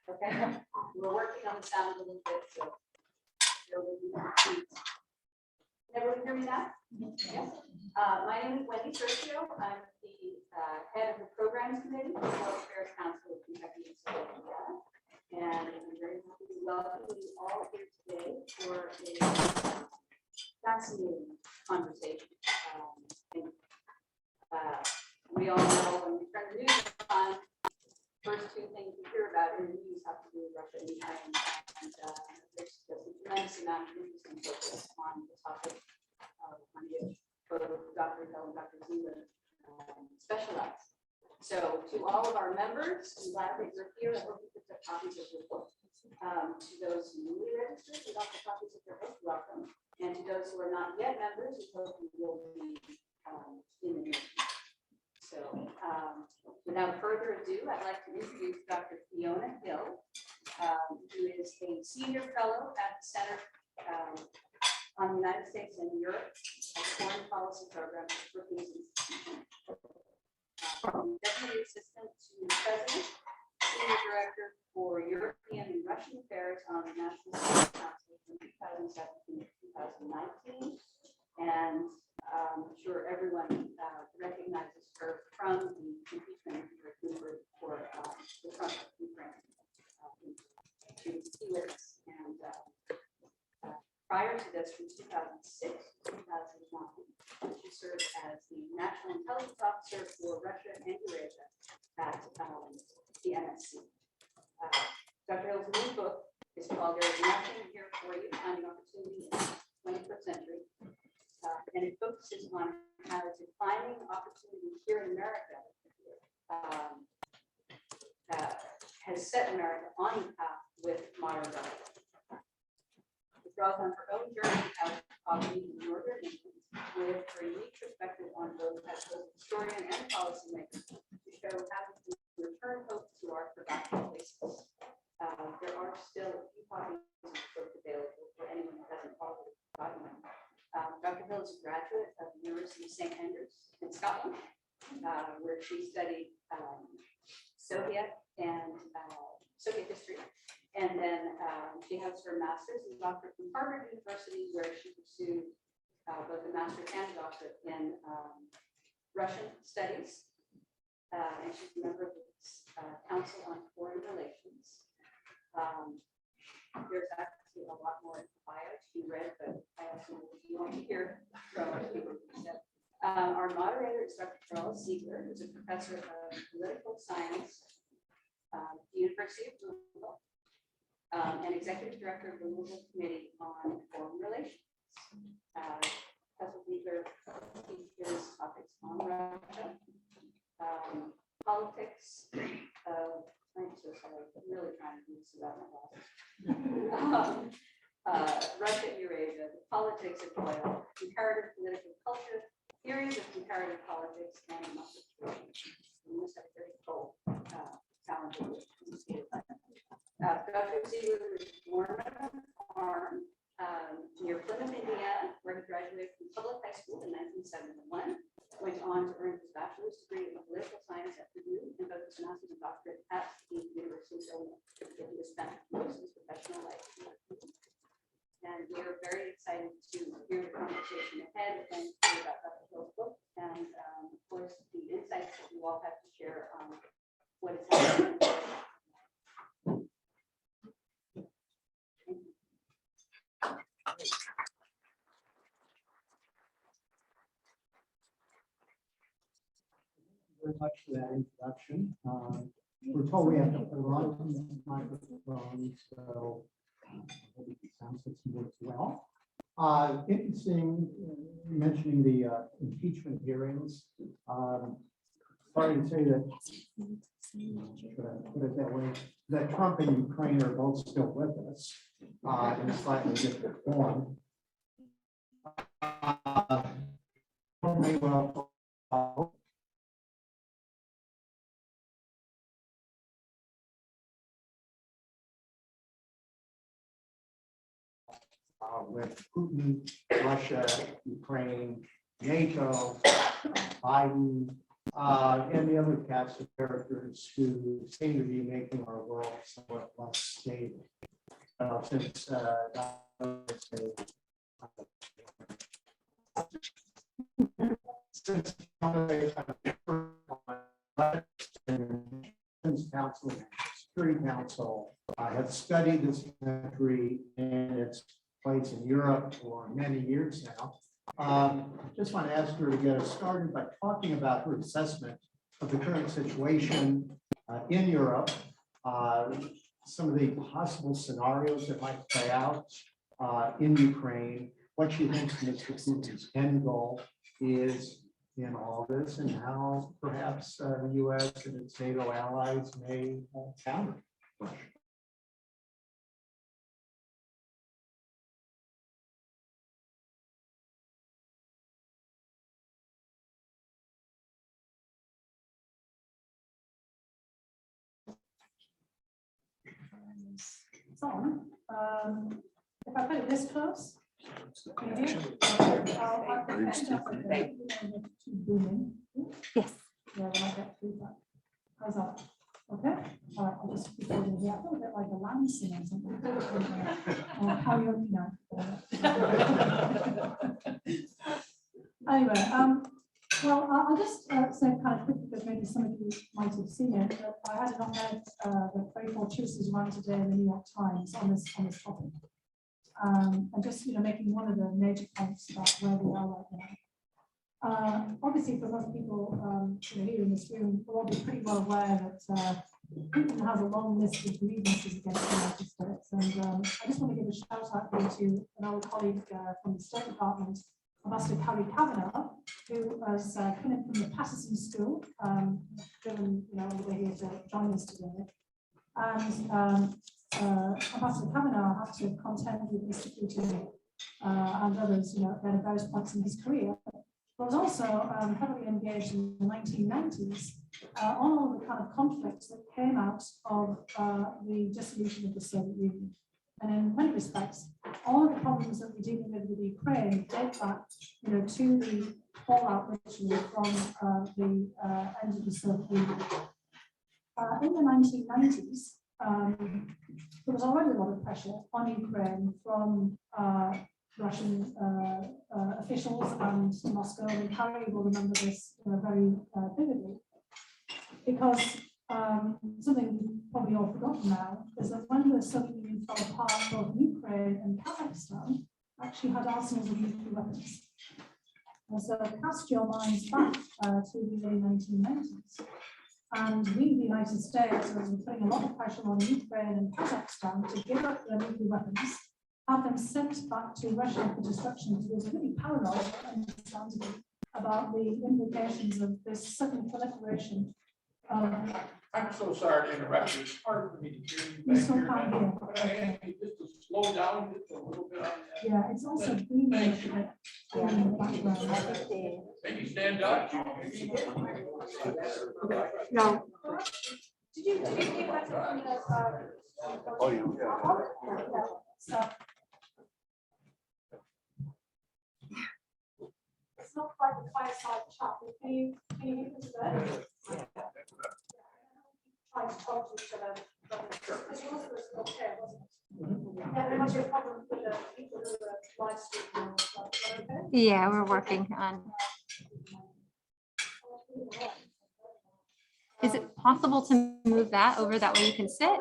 Okay, we're working on the sound a little bit, so. Everyone hear me now? Yes. My name is Wendy Sergio. I'm the head of the programs committee for the World Affairs Council of Kentucky and Southern Indiana. And I'm very happy to welcome you all here today for a fascinating conversation. We all know when we turn the news on, first two things we hear about in the news have to do with Russia and Ukraine, and there's a tremendous amount of interesting focus on the topic on which both Dr. Hill and Dr. Ziegler specialize. So to all of our members, I'm glad that you're here. I hope you picked up copies of your book. To those newly registered, we got the copies of your book, welcome. And to those who are not yet members, we hope you will be in the near future. So without further ado, I'd like to introduce Dr. Fiona Hill, who is a senior fellow at the Center on the United States and Europe Foreign Policy Program at Brookings Institution. Deputy Assistant to the President, Senior Director for European and Russian Affairs on the National Security Council from 2017 to 2019. And I'm sure everyone recognizes her from the impeachment for the Trump Ukraine keywords. And prior to this, from 2006 to 2009, she served as the National Intelligence Officer for Russia and Eurasia at the NSC. Dr. Hill's new book is called "There Is Nothing Here for You: Finding Opportunity in the 21st Century." And it focuses on how defining opportunity here in America has set America on the path with modern government. It draws on her own journey out of poverty in northern England with her unique perspective on both as both historian and policymaker to show how we can return hope to our forgotten places. There are still a few copies of the book available for anyone who hasn't already gotten them. Dr. Hill is a graduate of the University of St. Andrews in Scotland, where she studied Soviet history. And then she has her master's and doctorate from Harvard University, where she pursued both a master's and a doctorate in Russian studies. And she's a member of the Council on Foreign Relations. There's actually a lot more in the bio to be read, but I also want to hear from our speaker. Our moderator is Dr. Ziegler, who's a professor of political science at the University of Louisville and executive director of the Louisville Committee on Foreign Relations. Professor Ziegler teaches topics on Russia, politics of, I'm so sorry, I'm really trying to do this without my glasses. Russia and Eurasia, the politics of oil, comparative political culture, theories of comparative politics, and democracy. We must have very full talented Dr. Ziegler was born on a farm near Plymouth, Indiana, where he graduated from public high school in 1971. Went on to earn his bachelor's degree in political science at Purdue and both his master's and doctorate at the University of Illinois. He has spent most of his professional life here. And we are very excited to hear the conversation ahead and hear about Dr. Hill's book and, of course, the insights that you all have to share on what is happening. Very much for that introduction. We're told we have to hold on to the microphone, so hopefully it sounds like some works well. Interesting mentioning the impeachment hearings. Sorry to say that, should I put it that way, that Trump and Ukraine are both still with us in a slightly different form. With Putin, Russia, Ukraine, NATO, Biden, and the other cast of characters who seem to be making our world somewhat less stable. Since Council, Security Council have studied this country and its place in Europe for many years now. Just want to ask her to get us started by talking about her assessment of the current situation in Europe, some of the possible scenarios that might play out in Ukraine, what she thinks Mr. Putin's end goal is in all this, and how perhaps the U.S. and its NATO allies may counter Russia. It's on. If I put it this close, maybe. Yes. Yeah, when I get feedback. How's that? Okay. All right. I'll just keep holding here. I feel a bit like a lamb singer or something. How are you now? Anyway, well, I'll just say kind of quickly, because maybe some of you might have seen it, but I had an op-ed that very fortuitously ran today in the New York Times on this topic. And just, making one of the major points about where we are right now. Obviously, for most people here in this room, we'll all be pretty well aware that Putin has a long list of grievances against the United States. And I just want to give a shout out here to an old colleague from the State Department, Ambassador Carrie Kavanagh, who has come in from the Patterson School, driven on the way here to join us today. And Ambassador Kavanagh had to contend with Mr. Putin and others, at various points in his career, but was also heavily engaged in the 1990s on all the kind of conflicts that came out of the dissolution of the Soviet Union. And in many respects, all of the problems that we're dealing with Ukraine date back, to the fallout literally from the end of the Soviet Union. In the 1990s, there was already a lot of pressure on Ukraine from Russian officials and Moscow, and Harry will remember this very vividly, because something we've probably all forgotten now is that when the Soviet Union fell apart, both Ukraine and Kazakhstan actually had arsenals of nuclear weapons. And so cast your minds back to the early 1990s. And we, the United States, are putting a lot of pressure on Ukraine and Kazakhstan to give up their nuclear weapons, have them sent back to Russia for destruction, because it was really paranoid, understandably, about the implications of this sudden proliferation. I'm so sorry to interrupt you. It's hard for me to hear you. You still can't hear. But I ask you just to slow down just a little bit on that. Yeah, it's also booming a bit in the background. Maybe stand up. No. Did you hear that from the Oh, yeah. So it's not quite the fireside chat, but can you hear this today? Trying to talk to each other. Because yours was okay, wasn't it? Yeah, there might be a problem with the people who are live streaming. Okay? Yeah, we're working on. Is it possible to move that over that way you can sit?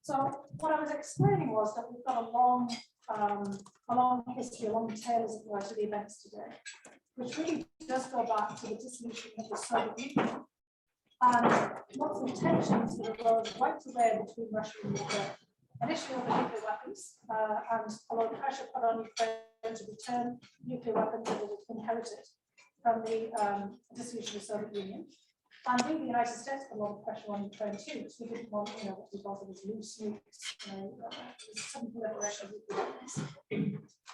So what I was explaining was that we've got a long history, a long tail, as it were, to the events today, which really does go back to the dissolution of the Soviet Union and lots of tensions that arose right away between Russia and Ukraine. Initially over nuclear weapons, and a lot of pressure put on Ukraine to return nuclear weapons that it inherited from the dissolution of the Soviet Union. And we, the United States, put a lot of pressure on Ukraine too, because we didn't want, what we thought of as loose nukes, some proliferation of nuclear weapons.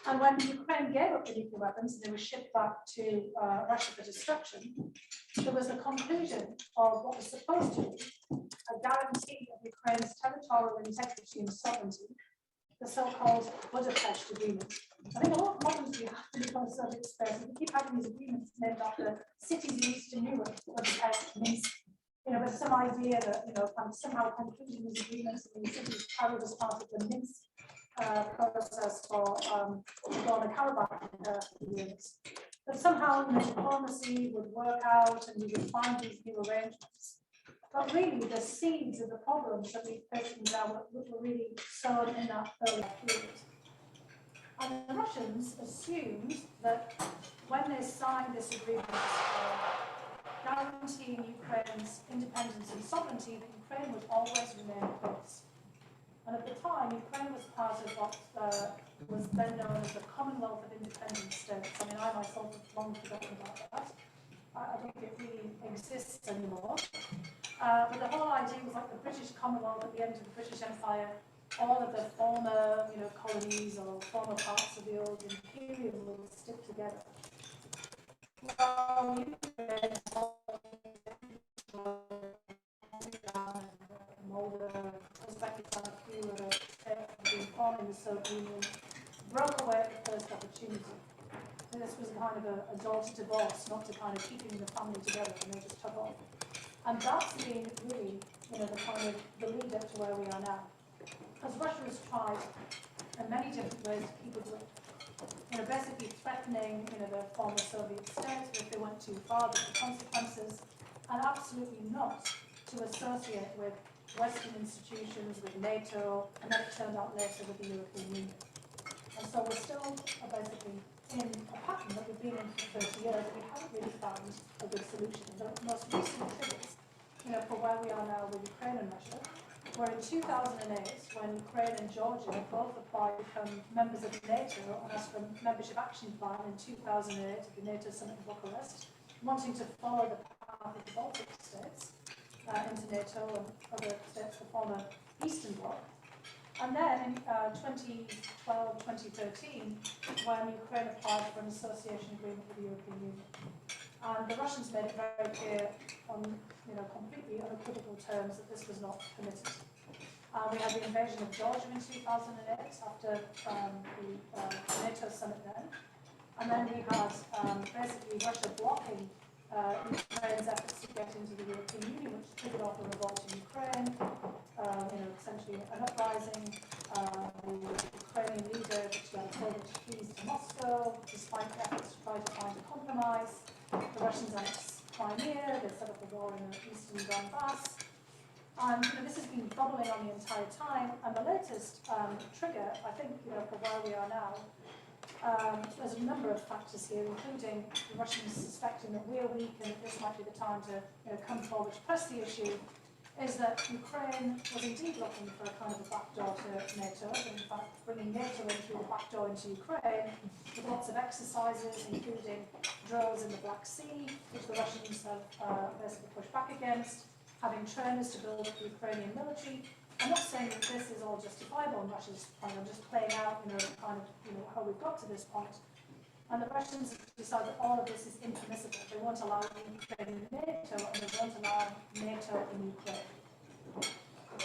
And when Ukraine gave up the nuclear weapons and they were shipped back to Russia for destruction, there was a conclusion of what was supposed to be a guarantee of Ukraine's territorial integrity and sovereignty, the so-called Budapest Agreement. I think a lot of problems we have in the post-Soviet space, we keep having these agreements named after cities in Eastern Europe, Budapest, Minsk, with some idea that, kind of somehow concluding these agreements in these cities carried as part of the Minsk process for Nagorno-Karabakh agreements. But somehow, diplomacy would work out and we would find these new arrangements. But really, the seeds of the problems that we face now were really sown in that early period. And the Russians assumed that when they signed this agreement guaranteeing Ukraine's independence and sovereignty, that Ukraine would always remain a place. And at the time, Ukraine was part of what was then known as the Commonwealth of Independent States. I mean, I myself have long forgotten about that. I don't think it really exists anymore. But the whole idea was like the British Commonwealth at the end of the British Empire, all of the former, colonies or former parts of the old imperium would stick together. Well, Moldova, Uzbekistan, a few of the forming the Soviet Union, broke away at the first opportunity. And this was kind of a daughter divorce, not to kind of keeping the family together, and they just took off. And that's been really, the kind of the lead up to where we are now. Because Russia has tried in many different ways to keep it with, basically threatening, the former Soviet states, but if they went too far, there were consequences, and absolutely not to associate with Western institutions, with NATO, and then it turned out later with the European Union. And so we're still basically in a pattern that we've been in for 30 years, we haven't really found a good solution. The most recent triggers, for where we are now with Ukraine and Russia, were in 2008, when Ukraine and Georgia both applied to become members of NATO and asked for a membership action plan in 2008 at the NATO summit in Bucharest, wanting to follow the path of the Baltic states into NATO and other states, the former Eastern Bloc. And then in 2012, 2013, when Ukraine applied for an association agreement with the European Union. And the Russians made it very clear on completely unequivocal terms that this was not permitted. We had the invasion of Georgia in 2008 after the NATO summit then. And then we had basically Russia blocking Ukraine's efforts to get into the European Union, which triggered off a revolt in Ukraine, essentially an uprising. The Ukrainian leader told the keys to Moscow, despite efforts to try to find a compromise. The Russians annexed Crimea, they set up a war in the eastern Donbass. And this has been bubbling on the entire time. And the latest trigger, I think, for where we are now, there's a number of factors here, including the Russians suspecting that we're weak and that this might be the time to come forward to press the issue, is that Ukraine was indeed looking for a kind of a backdoor to NATO, and in fact bringing NATO in through the backdoor into Ukraine, with lots of exercises, including drills in the Black Sea, which the Russians have basically pushed back against, having trainers to build up the Ukrainian military. I'm not saying that this is all justifiable on Russia's point, I'm just playing out, how we've got to this point. And the Russians decide that all of this is impermissible. They won't allow Ukraine in NATO, and they won't allow NATO in Ukraine.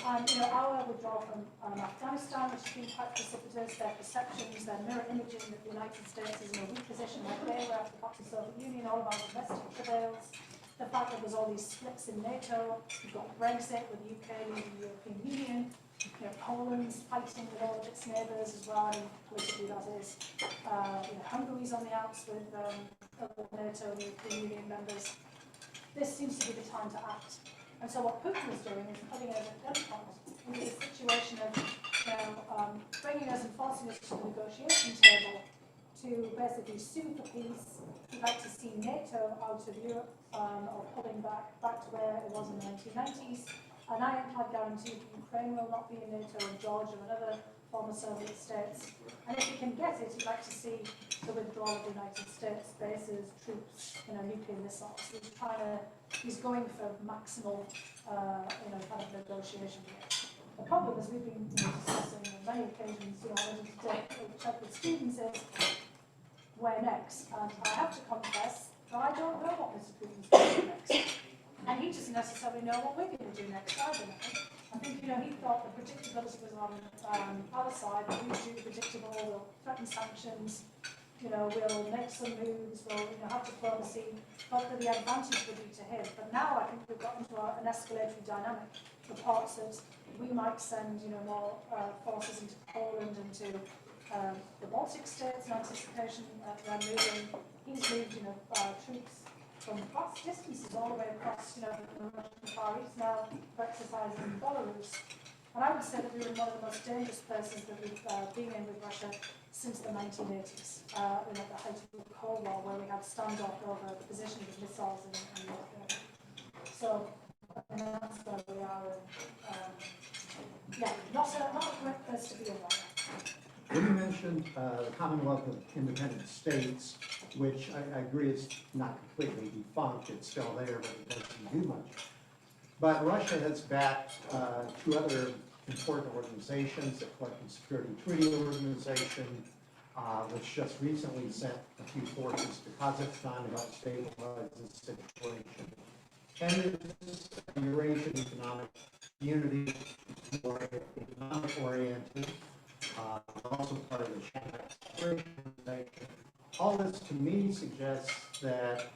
And our withdrawal from Afghanistan, which has been quite precipitous, their perceptions, their mirror imaging that the United States is in a weak position like they were after the Soviet Union, all of our domestic travails. The fact that there's all these splits in NATO, we've got Brexit with the UK leaving the European Union, Poland's fighting with all of its neighbours as well, and politically that is. Hungary's on the outs with other NATO and European Union members. This seems to be the time to act. And so what Putin is doing is putting us at gunpoint into a situation of bringing us and forcing us to the negotiation table to basically sue for peace. We'd like to see NATO out of Europe or pulling back to where it was in the 1990s. And I have guaranteed that Ukraine will not be in NATO, and Georgia and other former Soviet states. And if he can get it, he'd like to see the withdrawal of the United States bases, troops, nuclear missiles. He's going for maximal, kind of negotiation here. The problem, as we've been discussing on many occasions, already today, with students, is where next? And I have to confess that I don't know what Mr. Putin's going to do next. And he doesn't necessarily know what we're going to do next either. I think, he thought the predictability was on our side, that we do predictable, we'll threaten sanctions, we'll make some moves, we'll have diplomacy, but that the advantage would be to him. But now I think we've got into an escalatory dynamic. Reports that we might send, more forces into Poland, into the Baltic states in anticipation of them moving. He's moved, troops from vast distances all the way across, the Russian Far East now for exercises in Belarus. And I would say that we were in one of the most dangerous places that we've been in with Russia since the 1980s, at the height of the Cold War, where we had standoff over the position of missiles and so that's where we are. Not a great place to be in right now. When you mentioned the Commonwealth of Independent States, which I agree is not completely defunct, it's still there, but it doesn't do much. But Russia has backed two other important organizations, the Collective Security Treaty Organization, which just recently sent a few forces to Kazakhstan to help stabilize the situation. And the Eurasian Economic Unity, more economic oriented, also part of the Shanghai Cooperation Organization. All this to me suggests that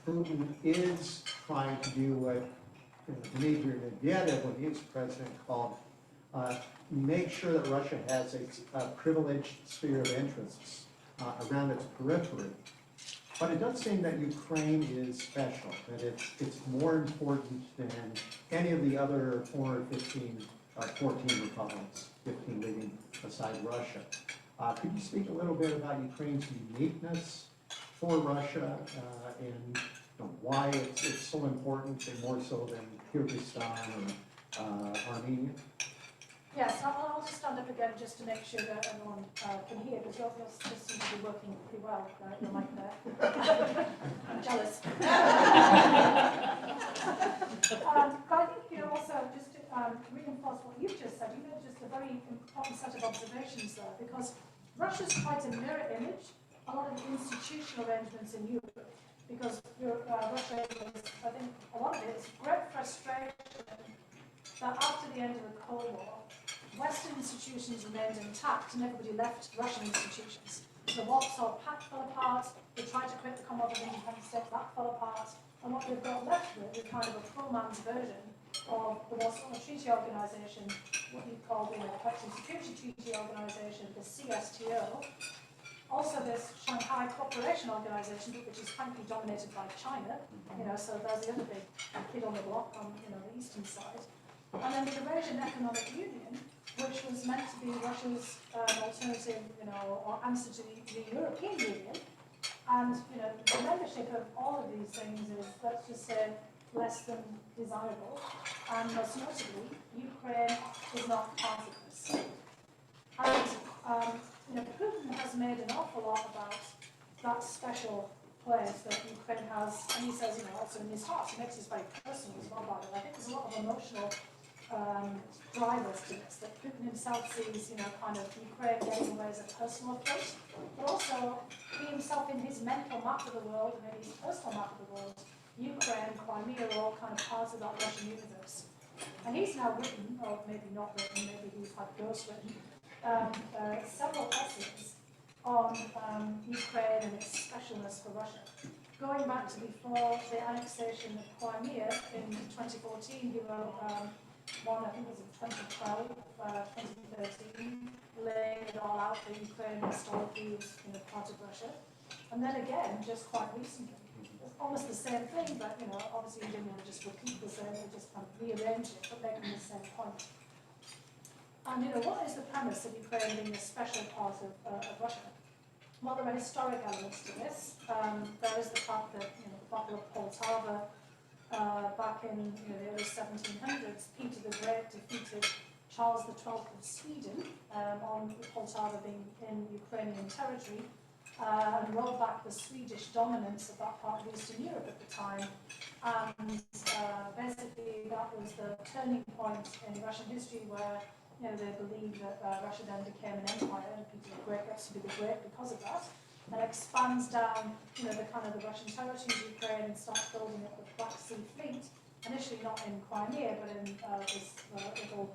Putin is trying to do what Dmitry Medvedev, when he was president, called make sure that Russia has a privileged sphere of interests around its periphery. But it does seem that Ukraine is special, that it's more important than any of the other 14 republics, 15 leaving aside Russia. Could you speak a little bit about Ukraine's uniqueness for Russia and why it's so important, and more so than Kyrgyzstan or Armenia? Yes, I'll just stand up again just to make sure that everyone can hear, because yours just seems to be working pretty well, your mic there. I'm jealous. But I think, also just to reinforce what you've just said, you made just a very important set of observations there, because Russia's quite a mirror image, a lot of the institutional arrangements in Europe, because Russia is, I think, a lot of it is great frustration that after the end of the Cold War, Western institutions remained intact and everybody left Russian institutions. The Warsaw Pact fell apart, they tried to create the Commonwealth of Independent States, that fell apart, and what they've got left with is kind of a poor man's version of the Warsaw Treaty Organization, what you call the Collective Security Treaty Organization, the CSTO. Also this Shanghai Cooperation Organization, which is frankly dominated by China, so there's the other big kid on the block on the eastern side. And then the Eurasian Economic Union, which was meant to be Russia's alternative, or answer to the European Union. And, the membership of all of these things is, let's just say, less than desirable. And most notably, Ukraine is not part of this. And, Putin has made an awful lot about that special place that Ukraine has, and he says, also in his heart, he makes this very personal as well about it. I think there's a lot of emotional drivers to this, that Putin himself sees, kind of Ukraine getting away as a personal affront, but also he himself in his mental map of the world, and maybe his personal map of the world, Ukraine, Crimea are all kind of parts of that Russian universe. And he's now written, or maybe not written, maybe he's had ghost written, several essays on Ukraine and its specialness for Russia. Going back to before the annexation of Crimea in 2014, he wrote one, I think it was in 2012, 2013, laying it all out that Ukraine historically was part of Russia. And then again, just quite recently, almost the same thing, but obviously he didn't want to just repeat the same, he just kind of rearranged it, but making the same point. And what is the premise of Ukraine being a special part of Russia? Well, there are historic elements to this. There is the fact that the Battle of Poltava back in the early 1700s, Peter the Great defeated Charles XII of Sweden on Poltava being in Ukrainian territory, and rolled back the Swedish dominance of that part of Eastern Europe at the time. And basically that was the turning point in Russian history where they believed that Russia then became an empire, and Peter the Great gets to be the Great because of that, and expands down the kind of the Russian territories of Ukraine and starts building up the Black Sea Fleet, initially not in Crimea but in this little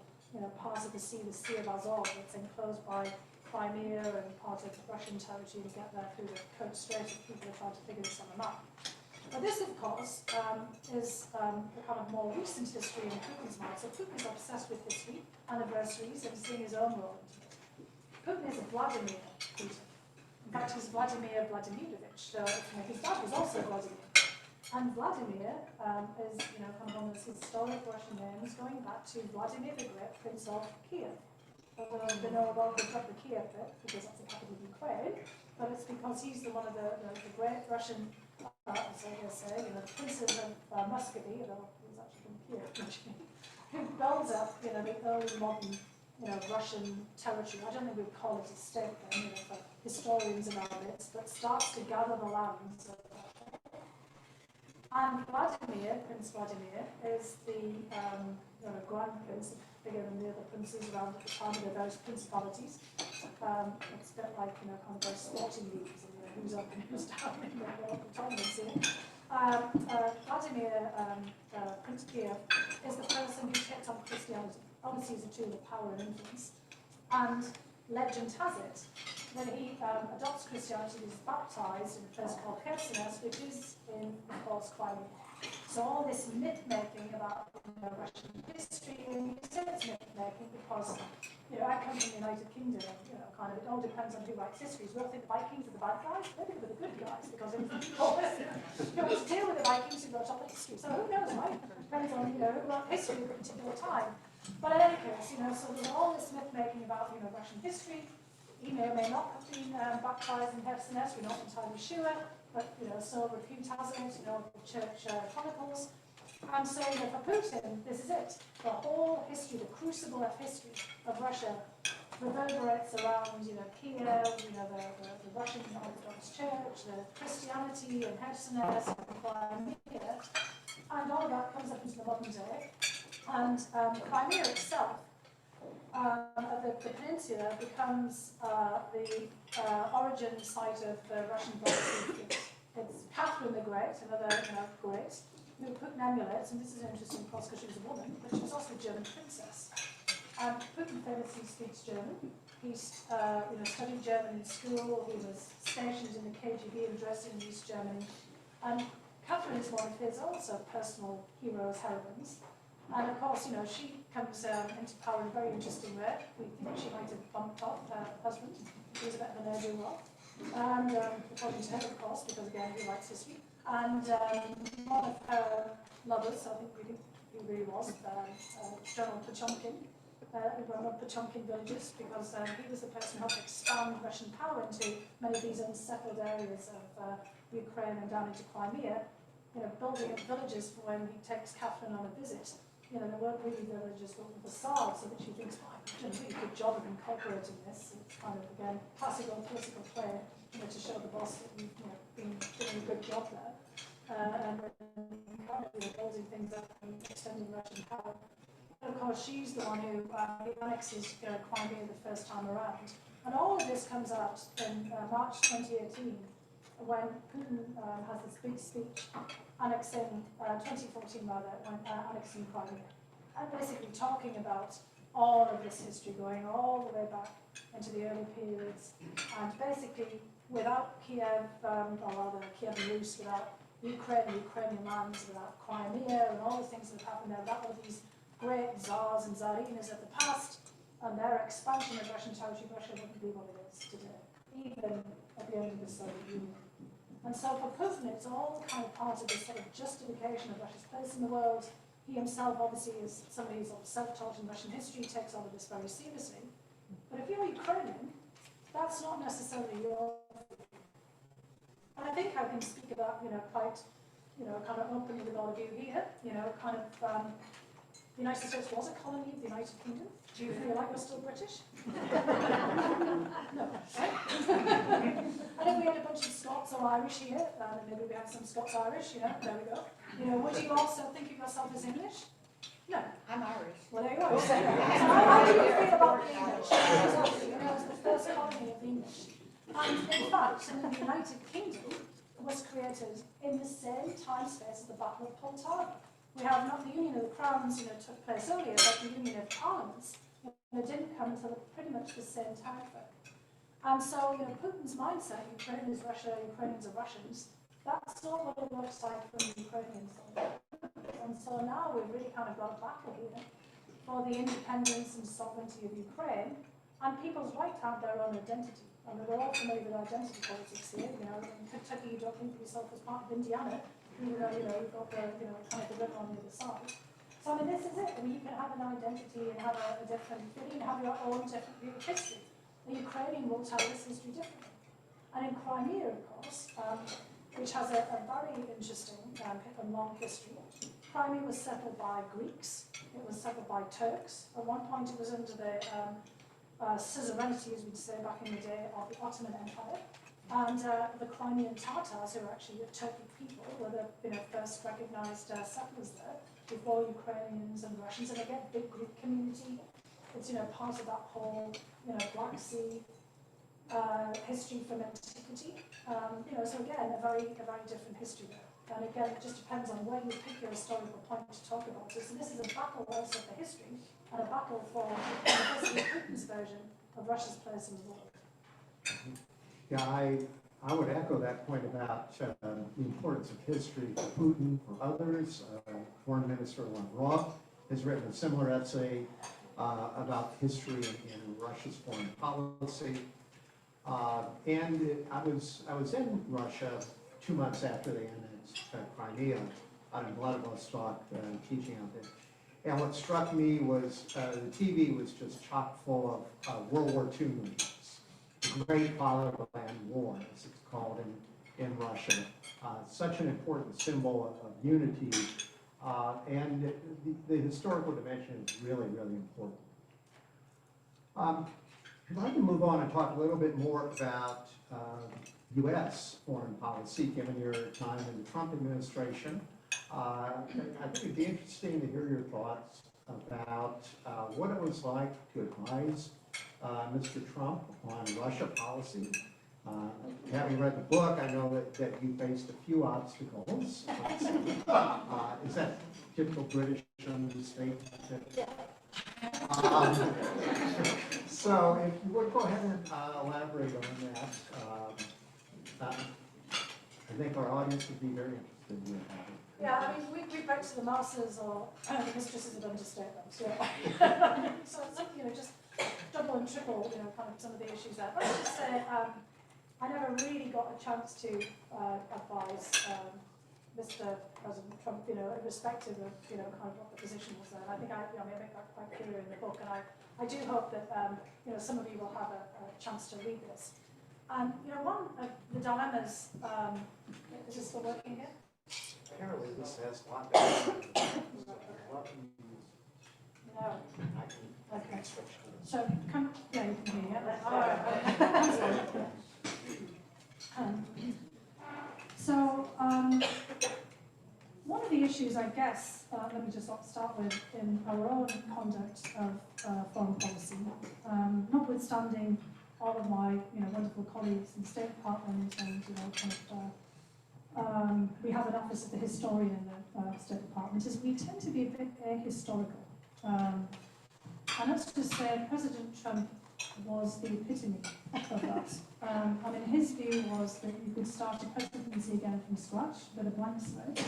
part of the Sea of Azov that's enclosed by Crimea and part of Russian territory to get there through the Kerch Strait if people are trying to figure this on a map. But this, of course, is the kind of more recent history in Putin's mind. So Putin is obsessed with history, anniversaries, and seeing his own role into it. Putin is a Vladimir Putin. In fact, he's Vladimir Vladimirovich. So his dad was also Vladimir. And Vladimir is, kind of one of those historic Russian names going back to Vladimir the Great, Prince of Kiev. They know about the Kiev bit because that's the capital of Ukraine, but it's because he's one of the great Russian, so they say, the princes of Muscovy, although he's actually from Kiev originally, who builds up, the early modern, Russian territory. I don't think we'd call it a state then, for historians and all this, but starts to gather the lands of Russia. And Vladimir, Prince Vladimir, is the grand prince, bigger than the other princes around at the time of their various principalities. It's a bit like, kind of those sporting leagues, and who's up and who's down in the local tournaments here. Vladimir, Prince Kiev, is the person who takes on Christianity. Obviously, he's a tool of power and influence. And legend has it that he adopts Christianity, he's baptized in a place called Khersones, which is in, of course, Crimea. So all this myth-making about Russian history, and you say it's myth-making because, I come from the United Kingdom, and, kind of, it all depends on who writes histories. We all think the Vikings are the bad guys, maybe they're the good guys, because it was to deal with the Vikings who wrote all the history. So who knows, right? Depends on, who wrote history at a particular time. But in any case, so there's all this myth-making about, Russian history. He may or may not have been baptized in Khersones, we're not entirely sure, but, so repute has it, the church chronicles. And so, for Putin, this is it. The whole history, the crucible of history of Russia reverberates around, Kiev, the Russian Orthodox Church, the Christianity and Khersones and Crimea, and all of that comes up into the modern day. And Crimea itself, the peninsula, becomes the origin site of the Russian Black Sea Fleet. It's Catherine the Great, another great, who Putin emulates, and this is interesting, of course, because she was a woman, but she was also a German princess. And Putin famously speaks German. He studied German in school. He was stationed in the KGB and dressed in East Germany. And Catherine is one of his also personal heroes, heroines. And of course, she comes into power in a very interesting way. We think she might have bumped off her husband. He was a bit of an ne'er-do-well. And according to him, of course, because again, he writes history. And one of her lovers, I think we think he really was, General Pochomkin, one of Pochomkin villages, because he was the person who helped expand Russian power into many of these unsettled areas of Ukraine and down into Crimea, building up villages for when he takes Catherine on a visit. There weren't really villages built with facades, so that she thinks, well, I've done a really good job of incorporating this. It's kind of, again, classical political play, to show the boss that we've been doing a good job there. And building things up and extending Russian power. And of course, she's the one who annexes Crimea the first time around. And all of this comes out in March 2018, when Putin has this big speech annexing, 2014 rather, when annexing Crimea. And basically talking about all of this history going all the way back into the early periods. And basically, without Kiev, or rather Kiev and Rus, without Ukrainian lands, without Crimea, and all the things that have happened there, without all these great czars and tsarinas of the past, and their expansion of Russian territory, Russia wouldn't be what it is today, even at the end of the Soviet Union. And so for Putin, it's all kind of part of this sort of justification of Russia's place in the world. He himself, obviously, is somebody who's self-taught in Russian history, takes all of this very seriously. But if you're Ukrainian, that's not necessarily your. And I think I can speak about, quite, kind of openly with all of you here, kind of, the United States was a colony of the United Kingdom. Do you feel like we're still British? No, right? And if we had a bunch of Scots or Irish here, maybe we had some Scots-Irish, there we go. Would you also think of yourself as English? No. I'm Irish. Well, there you go. So how do you feel about the English? Exactly, it's the first colony of the English. And in fact, the United Kingdom was created in the same time space as the Battle of Poltava. We have not the Union of the Crowns, took place earlier, but the Union of Parliaments, didn't come until pretty much the same time frame. And so, Putin's mindset, Ukraine is Russia, Ukrainians are Russians, that's not what it looks like from the Ukrainians. And so now we've really kind of got a battle here for the independence and sovereignty of Ukraine and people's right to have their own identity. I mean, we're all familiar with identity politics here. In Kentucky, you don't think of yourself as part of Indiana, even though, you've got the, kind of the river on the other side. So, I mean, this is it. I mean, you can have an identity and have a different, you can have your own different view of history. The Ukrainian will tell this history differently. And in Crimea, of course, which has a very interesting and long history, Crimea was settled by Greeks, it was settled by Turks. At one point, it was under the suzerainty, as we'd say back in the day, of the Ottoman Empire. And the Crimean Tatars, who are actually the Turkic people, were the first recognized settlers there before Ukrainians and Russians. And again, big Greek community. It's part of that whole Black Sea history from antiquity. So again, a very different history there. And again, it just depends on where you pick your historical point to talk about this. And this is a battle also for history and a battle for basically Putin's version of Russia's place in the world. Yeah, I would echo that point about the importance of history for Putin, for others. Foreign Minister Lavrov has written a similar essay about history in Russia's foreign policy. And I was in Russia 2 months after they annexed Crimea out in Vladivostok teaching out there. And what struck me was the TV was just chock full of World War II movies. The Great Fatherland War, as it's called in Russia. Such an important symbol of unity. And the historical dimension is really, really important. I'd like to move on and talk a little bit more about U.S. foreign policy, given your time in the Trump administration. I think it'd be interesting to hear your thoughts about what it was like to advise Mr. Trump on Russia policy. Having read the book, I know that you faced a few obstacles. Is that typical British understatement? So if you would go ahead and elaborate on that, I think our audience would be very interested in that. Yeah, I mean, we break to the masters or the mistresses of understatements. Yeah. So it's just double and triple, kind of some of the issues there. But let's just say I never really got a chance to advise Mr. President Trump, irrespective of kind of what the position was there. And I think I make that quite clear in the book, and I do hope that some of you will have a chance to read this. And one of the dilemmas is this still working here? Apparently this has a lot No. Okay. switch. So come, yeah, you can hear me. All right. One of the issues, I guess, let me just start with in our own conduct of foreign policy, notwithstanding all of my wonderful colleagues in the State Department and we have an office of the historian in the State Department, is we tend to be a bit ahistorical. And let's just say President Trump was the epitome of that. I mean, his view was that you could start a presidency again from scratch with a blank slate.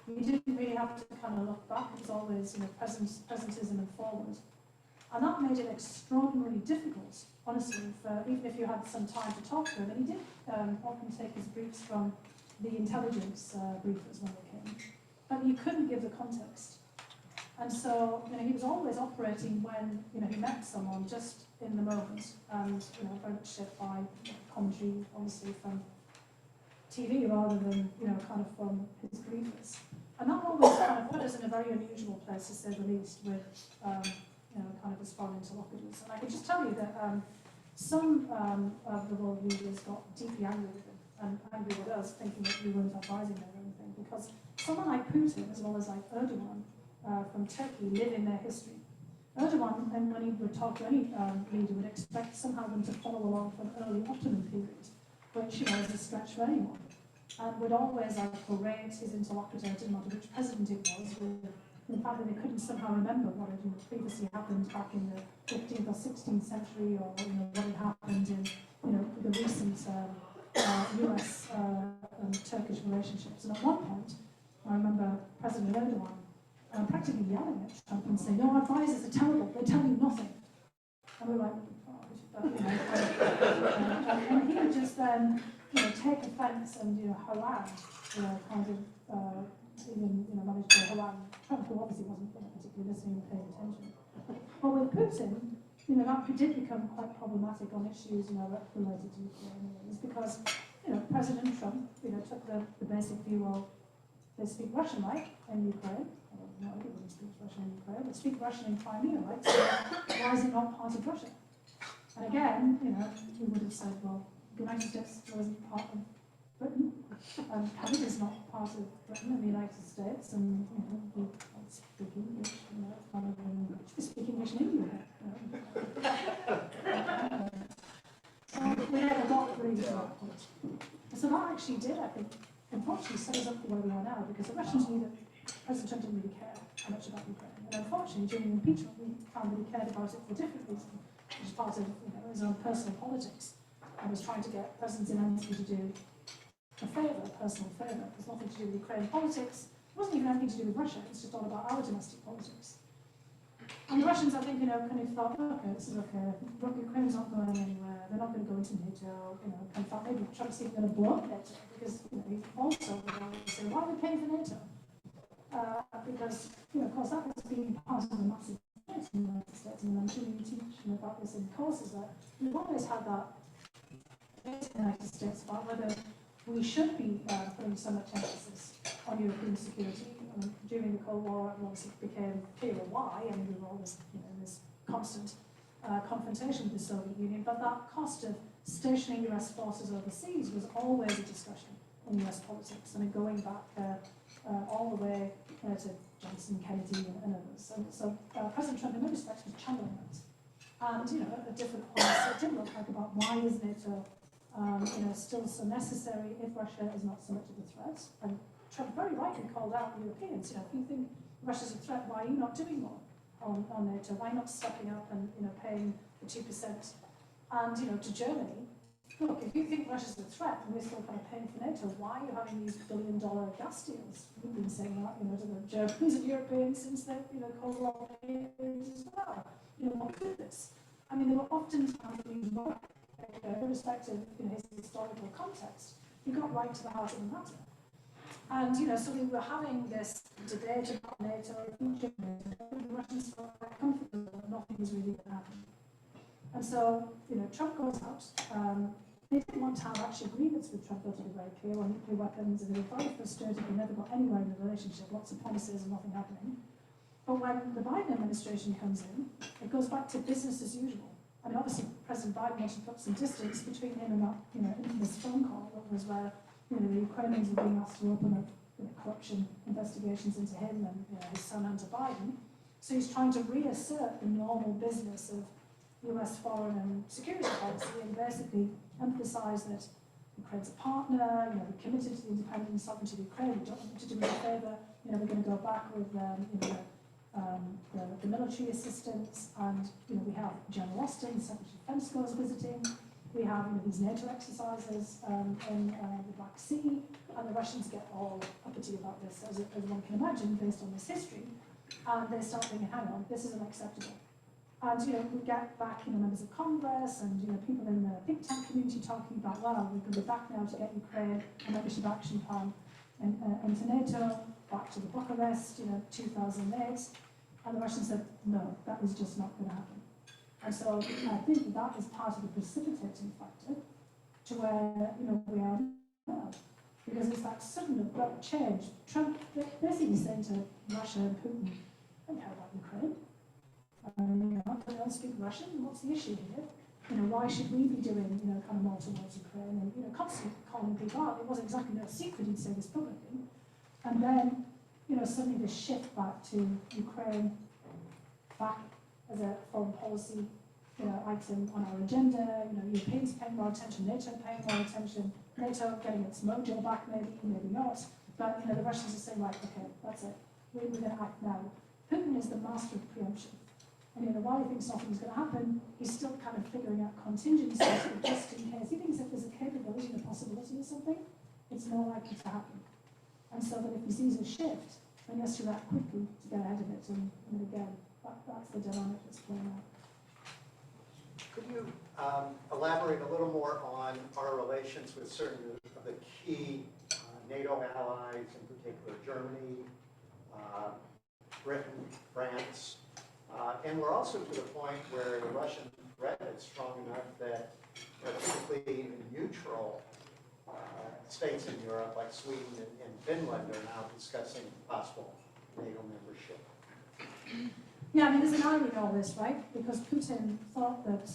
You didn't really have to kind of look back. It was always, presentism and forward. And that made it extraordinarily difficult, honestly, for even if you had some time to talk to him. And he did often take his briefs from the intelligence briefers when they came. But you couldn't give the context. And so, he was always operating when, he met someone just in the moment, and, very much shaped by commentary, obviously, from TV rather than, kind of from his briefers. And that always kind of put us in a very unusual place, to say the least, with kind of as foreign interlocutors. And I can just tell you that some of the world leaders got deeply angry with him and angry with us, thinking that we weren't advising them or anything, because someone like Putin, as well as like Erdogan from Turkey, live in their history. Erdogan, and when he would talk to any leader, would expect somehow them to follow along from early Ottoman period, which is a stretch for anyone. And would always berate his interlocutor, it didn't matter which president it was, with the fact that they couldn't somehow remember what had previously happened back in the 15th or 16th century, or what had happened in the recent US and Turkish relationships. And at one point, I remember President Erdogan practically yelling at Trump and saying, "Your advisors are terrible, they tell you nothing." And we were like, and he would just then, take offence and, harangue, kind of, even, manage to harangue Trump, who obviously wasn't particularly listening and paying attention. But with Putin, that did become quite problematic on issues, related to Ukraine, because, President Trump, took the basic view of, they speak Russian like in Ukraine. No, everybody speaks Russian in Ukraine, but speak Russian in Crimea, right? So why is it not part of Russia? And again, we would have said, well, the United States wasn't part of Britain, and Canada is not part of Britain and the United States, and we speak English, kind of, we speak English in India. So we never got really to that point. So that actually did, I think, unfortunately set us up for where we are now, because the Russians knew that President Trump didn't really care how much about Ukraine. And unfortunately, during the impeachment, we found that he cared about it for a different reason, which is part of his own personal politics. And was trying to get President Zelensky to do a favour, a personal favour. It has nothing to do with Ukraine politics. It wasn't even anything to do with Russia. It's just all about our domestic politics. And the Russians, I think, kind of thought, okay, this is okay. Look, Ukraine's not going anywhere. They're not going to go into NATO. In fact, maybe Trump's even going to blow up NATO, because he also would say, why are we paying for NATO? Because, of course, that has been part of the massive debate in the United States, and I'm sure you teach about this in courses, that we've always had that debate in the United States about whether we should be putting so much emphasis on European security. During the Cold War, once it became clear why, and we were always in this constant confrontation with the Soviet Union, but that cost of stationing US forces overseas was always a discussion in US politics. I mean, going back all the way to Johnson, Kennedy, and others. So President Trump, in many respects, was channeling that. And, at different points, it did look like about why is NATO, still so necessary if Russia is not so much of a threat. And Trump very rightly called out Europeans, if you think Russia's a threat, why are you not doing more on NATO? Why not stepping up and, paying the 2%? And, to Germany, look, if you think Russia's a threat and we're still kind of paying for NATO, why are you having these billion-dollar gas deals? We've been saying that, to the Germans and Europeans since the, Cold War days as well. What is this? I mean, they were often these work, irrespective of his historical context. He got right to the heart of the matter. And, so we were having this debate about NATO, the Russians felt quite comfortable that nothing was really going to happen. And so, Trump goes out. They didn't want to have actual agreements with Trump, to be very clear, on nuclear weapons, and they were very frustrated. They never got anywhere in the relationship, lots of promises and nothing happening. But when the Biden administration comes in, it goes back to business as usual. I mean, obviously, President Biden wanted to put some distance between him and that, infamous phone call that was where, the Ukrainians were being asked to open up corruption investigations into him and his son Hunter Biden. So he's trying to reassert the normal business of US foreign and security policy and basically emphasise that Ukraine's a partner, we're committed to the independence and sovereignty of Ukraine, we don't want to do them a favour, we're going to go back with the military assistance, and we have General Austin, Secretary of Defense goes visiting, we have these NATO exercises in the Black Sea, and the Russians get all uppity about this, as one can imagine, based on this history, and they start thinking, hang on, this is unacceptable. And we get back members of Congress and people in the think tank community talking about, well, we're going to be back now to get Ukraine a membership action plan into NATO, back to the Bucharest, 2008. And the Russians said, no, that is just not going to happen. And so I think that is part of the precipitating factor to where we are now. because it's that sudden abrupt change. Trump basically saying to Russia and Putin, I don't care about Ukraine. You know, they don't speak Russian. What's the issue here? You know, why should we be doing, you know, kind of more towards Ukraine? And, you know, constantly calling people out. It wasn't exactly no secret he'd say this publicly. And then, you know, suddenly this shift back to Ukraine, back as a foreign policy, you know, item on our agenda. You know, Europeans paying more attention, NATO paying more attention, NATO getting its mojo back, maybe not. But, you know, the Russians are saying, right, okay, that's it. We're going to act now. Putin is the master of preemption. And, you know, while he thinks nothing's going to happen, he's still kind of figuring out contingencies, but just in case. He thinks if there's a capability and a possibility of something, it's more likely to happen. And so that if he sees a shift, then he has to react quickly to get ahead of it. And again, that's the dynamic that's playing out. Could you elaborate a little more on our relations with certain of the key NATO allies, in particular Germany, Britain, France, and we're also to the point where the Russian threat is strong enough that typically neutral states in Europe, like Sweden and Finland, are now discussing possible NATO membership. Yeah, I mean, there's an irony in all this, right? Because Putin thought that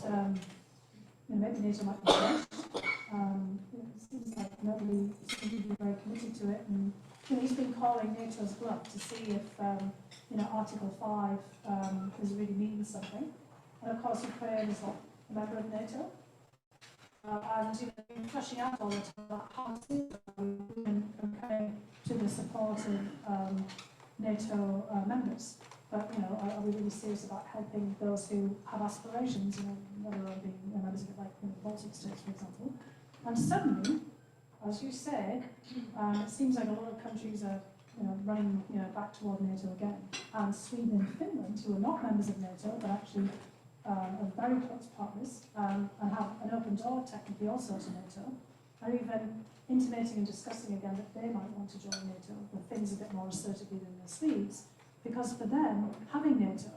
you know, maybe NATO might be changed. It seems like nobody seems to be very committed to it, and you know, he's been calling NATO's bluff to see if you know, Article 5 is really means something. And of course, Ukraine is not a member of NATO. And you know, been fleshing out all the time about how we've been comparing to the support of NATO members. But you know, are we really serious about helping those who have aspirations, you know, whether they're being members of it, like you know, the Baltic states, for example? And suddenly, as you said, it seems like a lot of countries are, you know, running, you know, back toward NATO again. And Sweden and Finland, who are not members of NATO, but actually are very close partners and have an open door technically also to NATO, are even intimating and discussing again that they might want to join NATO, with things a bit more assertively than their sleeves. Because for them, having NATO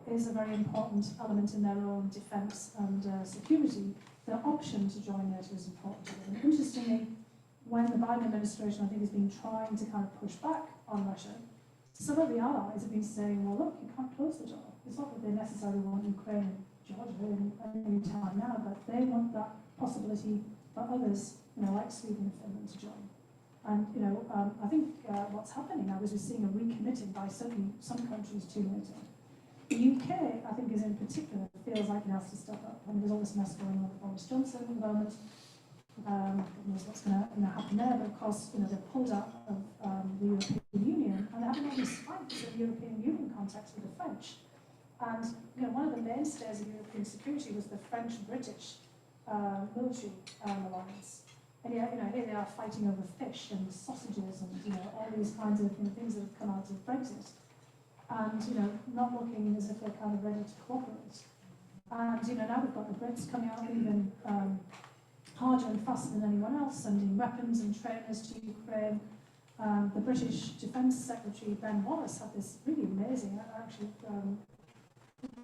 is a very important element in their own defence and security. Their option to join NATO is important to them. And interestingly, when the Biden administration, I think, has been trying to kind of push back on Russia, some of the allies have been saying, well, look, you can't close the door. It's not that they necessarily want Ukraine and Georgia any time now, but they want that possibility for others, you know, like Sweden and Finland to join. And, you know, I think what's happening now is we're seeing a recommitting by certainly some countries to NATO. The UK, I think, is in particular, feels like it has to step up. I mean, there's all this mess going on with Boris Johnson at the moment. God knows what's going to happen there, but of course, you know, they're pulled out of the European Union, and they're having all these fights in the European Union context with the French. And, you know, one of the mainstays of European security was the French-British military alliance. And yet, you know, here they are fighting over fish and sausages and, you know, all these kinds of, you know, things that have come out of Brexit. And, you know, not looking as if they're kind of ready to cooperate. And, you know, now we've got the Brits coming out even harder and faster than anyone else, sending weapons and trainers to Ukraine. The British Defence Secretary, Ben Wallace, had this really amazing, actually,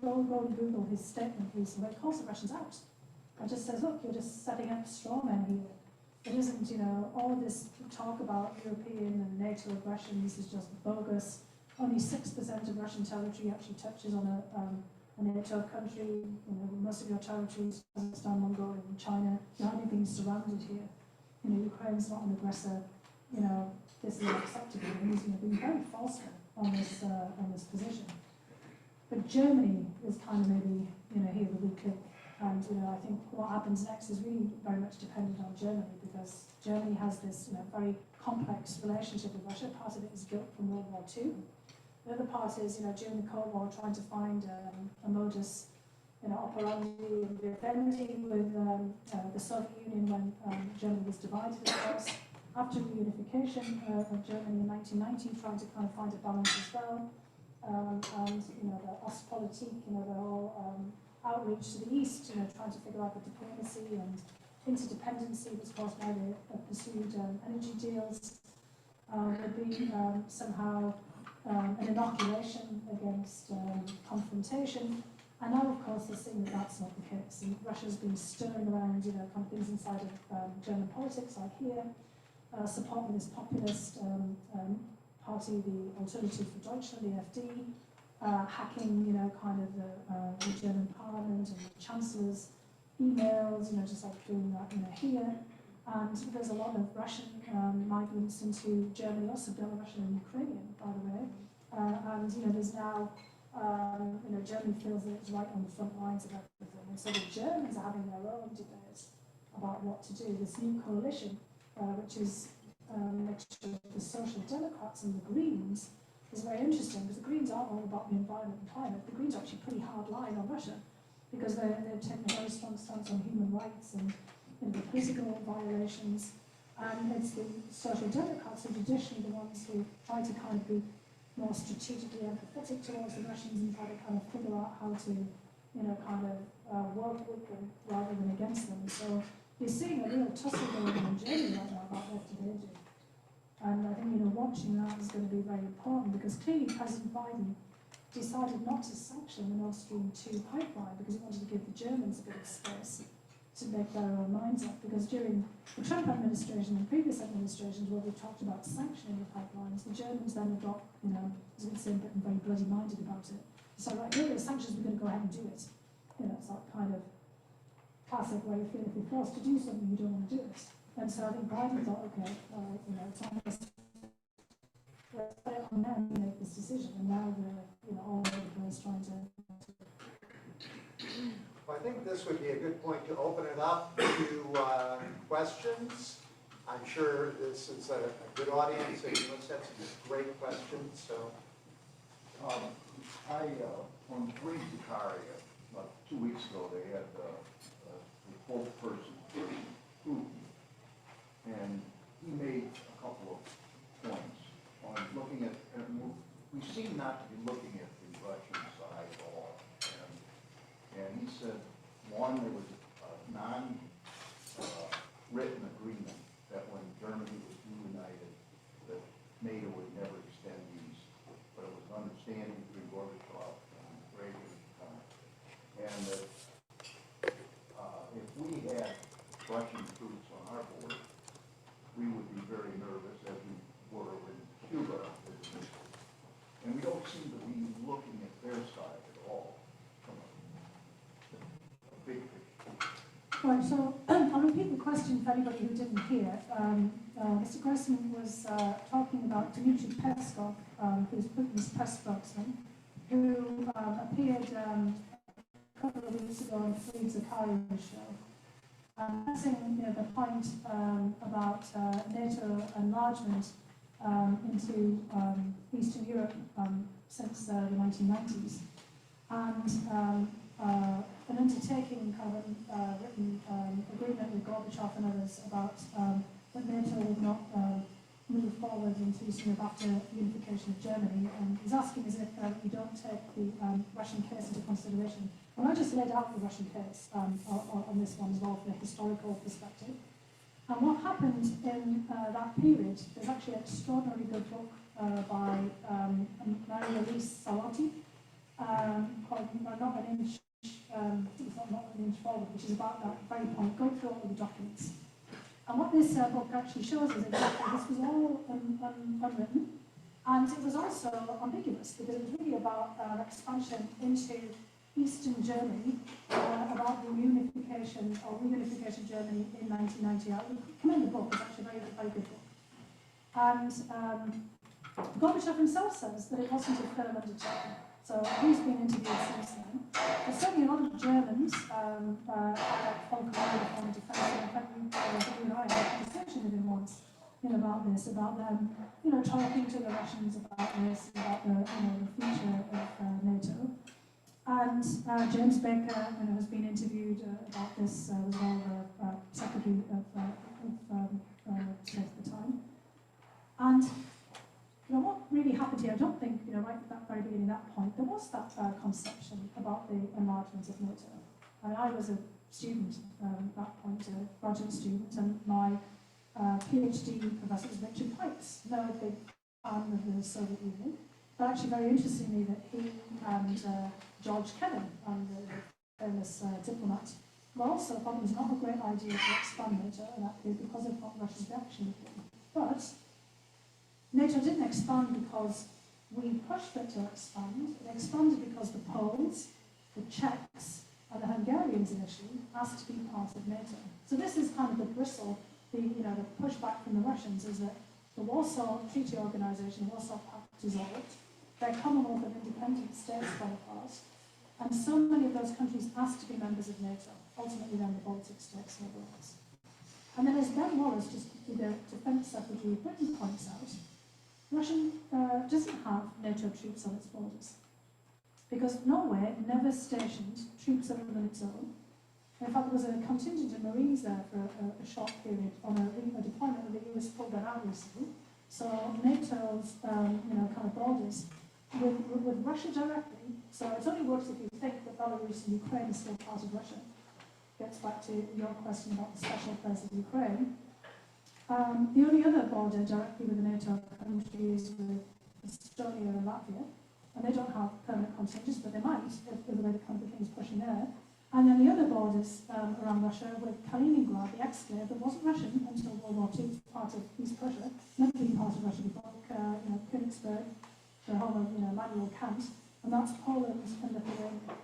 go and Google his statement recently, where he calls the Russians out. And just says, look, you're just setting up strawmen here. It isn't, you know, all of this talk about European and NATO aggressions is just bogus. Only 6% of Russian territory actually touches on a NATO country. You know, most of your territories, Kazakhstan, Mongolia, and China, you're not being surrounded here. You know, Ukraine's not an aggressor. You know, this is unacceptable. And he's, you know, being very forceful on this position. But Germany is kind of maybe, you know, here the weak link. And, you know, I think what happens next is really very much dependent on Germany, because Germany has this, you know, very complex relationship with Russia. Part of it is guilt from World War II. The other part is, you know, during the Cold War, trying to find a modus, you know, operandi and vivendi with the Soviet Union when Germany was divided, of course. After reunification of Germany in 1990, trying to kind of find a balance as well. And, you know, the Ostpolitik, you know, the whole outreach to the east, you know, trying to figure out the diplomacy and interdependency, was caused by the pursued energy deals, would be somehow an inoculation against confrontation. And now, of course, they're seeing that that's not the case. And Russia's been stirring around, you know, kind of things inside of German politics, like here. support with this populist party, the Alternative for Deutschland, the AfD, hacking, kind of the German parliament and the chancellor's emails, just like doing that, here. And there's a lot of Russian migrants into Germany, also Belarusian and Ukrainian, by the way. And there's now, Germany feels that it's right on the front lines of everything. And so the Germans are having their own debate about what to do. This new coalition, which is a mixture of the Social Democrats and the Greens, is very interesting because the Greens aren't all about the environment and climate. The Greens are actually pretty hard line on Russia because they're taking a very strong stance on human rights and the political violations. And it's the Social Democrats who are traditionally the ones who try to kind of be more strategically empathetic towards the Russians and try to kind of figure out how to, work with them rather than against them. So you're seeing a real tussle going on in Germany right now about what they do. And I think, watching that is going to be very important because clearly President Biden decided not to sanction the Nord Stream 2 pipeline because he wanted to give the Germans a bit of space to make their own minds up. Because during the Trump administration and previous administrations where we talked about sanctioning the pipelines, the Germans then got, as we'd say, very bloody-minded about it. So, right, here are the sanctions, we're going to go ahead and do it. It's that kind of classic where you feel if you're forced to do something, you don't want to do it. And so I think Biden thought, okay, it's on us. Let's put it on them to make this decision. And now they're, all over the place trying to. Well, I think this would be a good point to open it up to questions. I'm sure this is a good audience, and you must have some great questions. So, on Green Sicaria, about 2 weeks ago, they had the whole person, Putin, and he made a couple of points on looking at, and we seem not to be looking at the Russian side at all. And he said, one, there was a non-written agreement that when Germany was reunited, that NATO would never extend these, but it was an understanding between Gorbachev and Reagan at the time. And that if we had Russian troops on our border, we would be very nervous, as we were in Cuba. And we don't seem to be looking at their side at all from a big picture. Right, so I'll repeat the question for anybody who didn't hear. Mr. Gressman was talking about Dmitry Peskov, who's Putin's press spokesman, who appeared a couple of weeks ago on Free Zakaria's show. Pressing the point about NATO enlargement into Eastern Europe since the 1990s, and an undertaking kind of written agreement with Gorbachev and others about that NATO would not move forward into Eastern Europe after unification of Germany. And he's asking as if we don't take the Russian case into consideration. Well, I just laid out the Russian case on this one as well from a historical perspective. And what happened in that period, there's actually an extraordinarily good book by Marie-Louise Salotti called Not an Inch, it's not an Inch Forward, which is about that very point, go through all of the documents. And what this book actually shows is exactly this was all unwritten, and it was also ambiguous because it was really about expansion into Eastern Germany, about the reunification Germany in 1990. I would commend the book, it's actually a very, very good book. And Gorbachev himself says that it wasn't a firm undertaking. So he's been interviewed since then. But certainly a lot of Germans, like Volker Wiener, the former defense, and I had a conversation with him once about this, about them, talking to the Russians about this, about the future of NATO. And James Baker, has been interviewed about this as well, the Secretary of State at the time. And what really happened here, I don't think, right at that very beginning, that point, there was that conception about the enlargement of NATO. I was a student at that point, a graduate student, and my PhD professor was Richard Pipes, no big fan of the Soviet Union, but actually very interestingly that he and George Kennan, the famous diplomat, were also thought it was not a great idea to expand NATO in that period because of what Russia's reaction would be. But NATO didn't expand because we pushed it to expand. It expanded because the Poles, the Czechs, and the Hungarians initially asked to be part of NATO. So this is kind of the bristle, the pushback from the Russians is that the Warsaw Treaty Organization, Warsaw Pact dissolved, their Commonwealth of Independent States fell apart, and so many of those countries asked to be members of NATO, ultimately then the Baltic states and other ones. And then as Ben Wallace, just the Defence Secretary of Britain points out, Russia doesn't have NATO troops on its borders because Norway never stationed troops other than its own. In fact, there was a contingent of Marines there for a short period on a deployment that the US pulled that out recently. So NATO's kind of borders with Russia directly. So it's only worse if you think that Belarus and Ukraine is still part of Russia. Gets back to your question about the special place of Ukraine. The only other border directly with the NATO country is with Estonia and Latvia, and they don't have permanent contingents, but they might if the way the country is pushing there. And then the other borders around Russia with Kaliningrad, the ex-slave that wasn't Russian until World War II, part of East Prussia, meant to be part of Russia before Königsberg, the home of Immanuel Kant, and that's Poland and Lithuania.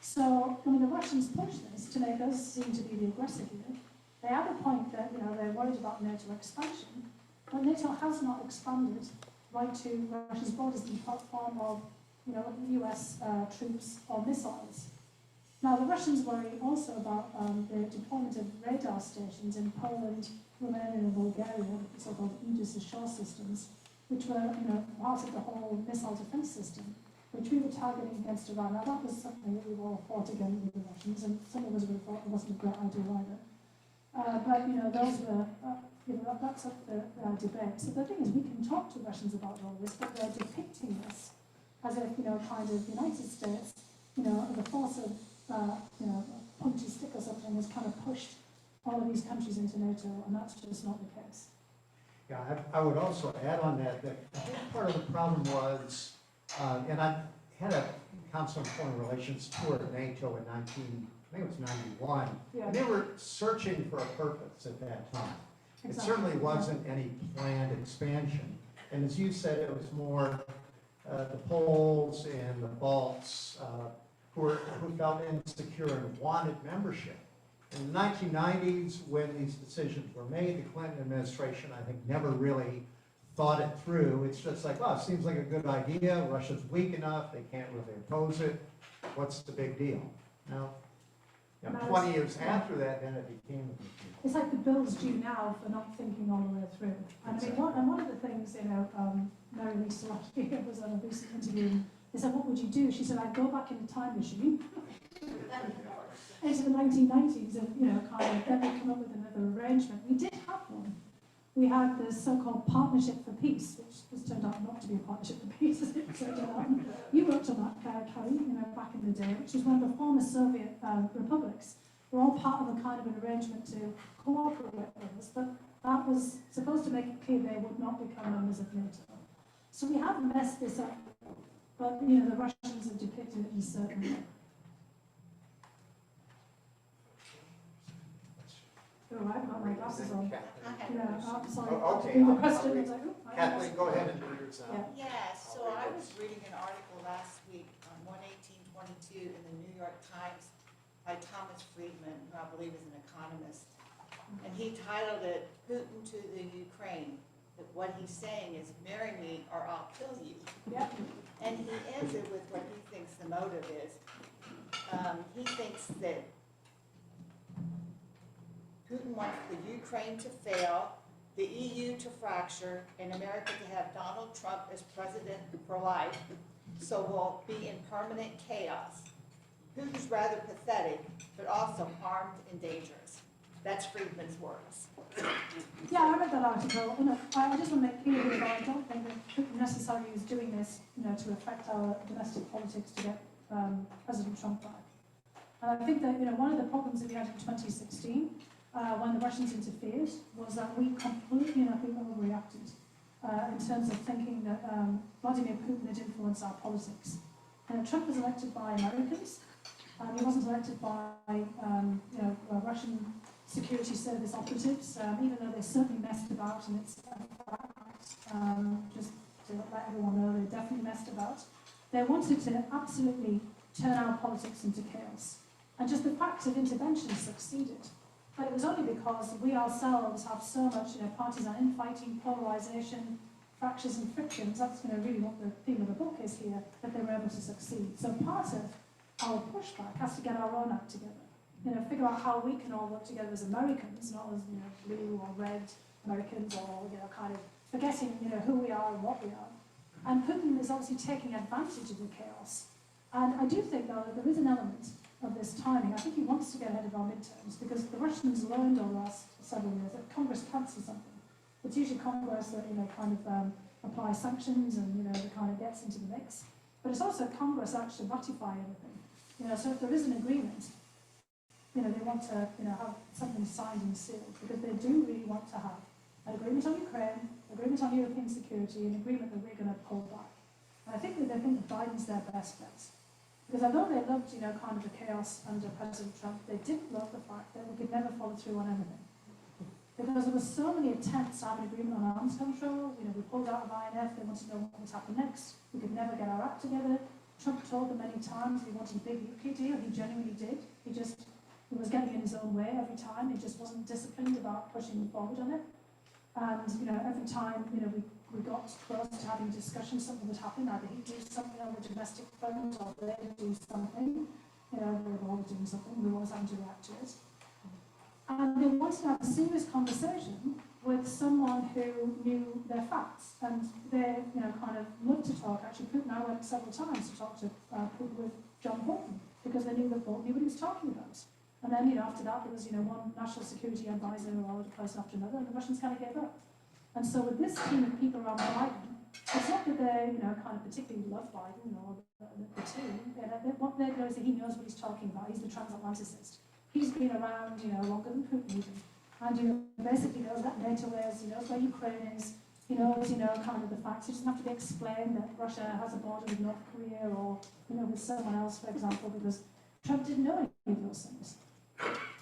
So when the Russians push this to make us seem to be the aggressor here, they have a point that they're worried about NATO expansion, but NATO has not expanded right to Russia's borders in the form of US troops or missiles. Now the Russians worry also about the deployment of radar stations in Poland, Romania and Bulgaria, the so-called Aegis Ashore systems, which were part of the whole missile defense system, which we were targeting against Iran. Now that was something that we all fought again with the Russians, and some of us would have thought it wasn't a great idea either. But those were, that's up for debate. So the thing is, we can talk to Russians about all this, but they're depicting this as if, kind of United States, the force of, punchy stick or something has kind of pushed all of these countries into NATO, and that's just not the case. Yeah, I would also add on that I think part of the problem was, and I had a Council on Foreign Relations tour at NATO in 91. Yeah. And they were searching for a purpose at that time. Exactly. It certainly wasn't any planned expansion. And as you said, it was more the Poles and the Balts who felt insecure and wanted membership. In the 1990s, when these decisions were made, the Clinton administration, I think, never really thought it through. It's just like, well, it seems like a good idea. Russia's weak enough. They can't really oppose it. What's the big deal? Now, 20 years after that, then it became a big deal. It's like the bills due now for not thinking all the way through. And Exactly. I mean, one of the things, Mary Lisa last year was on a recent interview. They said, "What would you do?" She said, "I'd go back in a time machine into the 1990s and kind of then we come up with another arrangement." We did have one. We had the so-called Partnership for Peace, which has turned out not to be a partnership for peace, as it turned out. You worked on that, Kelly, back in the day, which was when the former Soviet republics were all part of a kind of an arrangement to cooperate with us, but that was supposed to make it clear they would not become members of NATO. So we have messed this up, but the Russians have depicted it in a certain way. Oh, I've got my glasses on. Yeah, I'm sorry. Oh, okay. The question was like, oh, Kathleen, go ahead and do yours now. Yeah. Yeah, so I was reading an article last week on 1/18/22 in the New York Times by Thomas Friedman, who I believe is an economist. And he titled it, "Putin to the Ukraine." That what he's saying is, marry me or I'll kill you. Yeah. And he ends it with what he thinks the motive is. He thinks that Putin wants the Ukraine to fail, the EU to fracture, and America to have Donald Trump as president for life, so we'll be in permanent chaos. Putin's rather pathetic, but also armed and dangerous. That's Friedman's words. Yeah, I read that article, and I just want to make clear here that I don't think that Putin necessarily is doing this, to affect our domestic politics to get President Trump back. And I think that, one of the problems that we had in 2016, when the Russians interfered, was that we completely, overreacted in terms of thinking that Vladimir Putin had influenced our politics. Trump was elected by Americans. He wasn't elected by, Russian security service operatives, even though they certainly messed about, and it's just to let everyone know they definitely messed about. They wanted to absolutely turn our politics into chaos. And just the fact of intervention succeeded. But it was only because we ourselves have so much, partisan infighting, polarization, fractures and frictions, that's really what the theme of the book is here, that they were able to succeed. So part of our pushback has to get our own act together. Figure out how we can all work together as Americans, not as blue or red Americans, or kind of forgetting who we are and what we are. And Putin is obviously taking advantage of the chaos. And I do think, though, that there is an element of this timing. I think he wants to get ahead of our midterms because the Russians learned over the last several years that Congress can't see something. It's usually Congress that kind of applies sanctions and that kind of gets into the mix. But it's also Congress actually ratify everything. So if there is an agreement, they want to have something signed and sealed because they do really want to have an agreement on Ukraine, agreement on European security, an agreement that we're going to pull back. And I think that Biden's their best bet. Because although they loved, kind of the chaos under President Trump, they didn't love the fact that we could never follow through on anything. Because there were so many attempts to have an agreement on arms control. We pulled out of INF, they wanted to know what would happen next. We could never get our act together. Trump told them many times he wanted a big nuclear deal. He genuinely did. He was getting in his own way every time. He just wasn't disciplined about pushing forward on it. And, every time, we got close to having discussions, something would happen. Either he'd do something on the domestic front or they'd do something. They were always doing something. We were always having to react to it. And they wanted to have a serious conversation with someone who knew their facts. And they, kind of loved to talk. Actually, Putin and I went several times to talk to Putin with John Bolton because they knew that Bolton knew what he was talking about. And then, after that, there was, one national security advisor or a person after another, and the Russians kind of gave up. And so with this team of people around Biden, it's not that they, kind of particularly love Biden or the team. What they know is that he knows what he's talking about. He's the transatlanticist. He's been around, longer than Putin even. And, basically knows that NATO is, he knows where Ukraine is, he knows, kind of the facts. It doesn't have to be explained that Russia has a border with North Korea or, with someone else, for example, because Trump didn't know any of those things.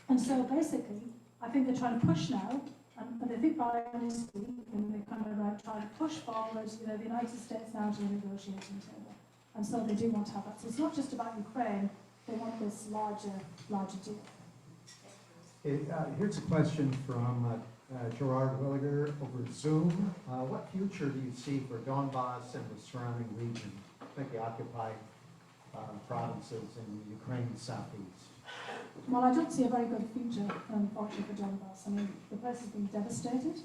And so basically, I think they're trying to push now, and they think Biden is weak, and they're kind of trying to push forward, the United States now to the negotiating table. And so they do want to have that. So it's not just about Ukraine, they want this larger deal. Here's a question from Gerard Williger over Zoom. What future do you see for Donbass and the surrounding region, like the occupied provinces in the Ukraine southeast? Well, I don't see a very good future, unfortunately, for Donbass. I mean, the place has been devastated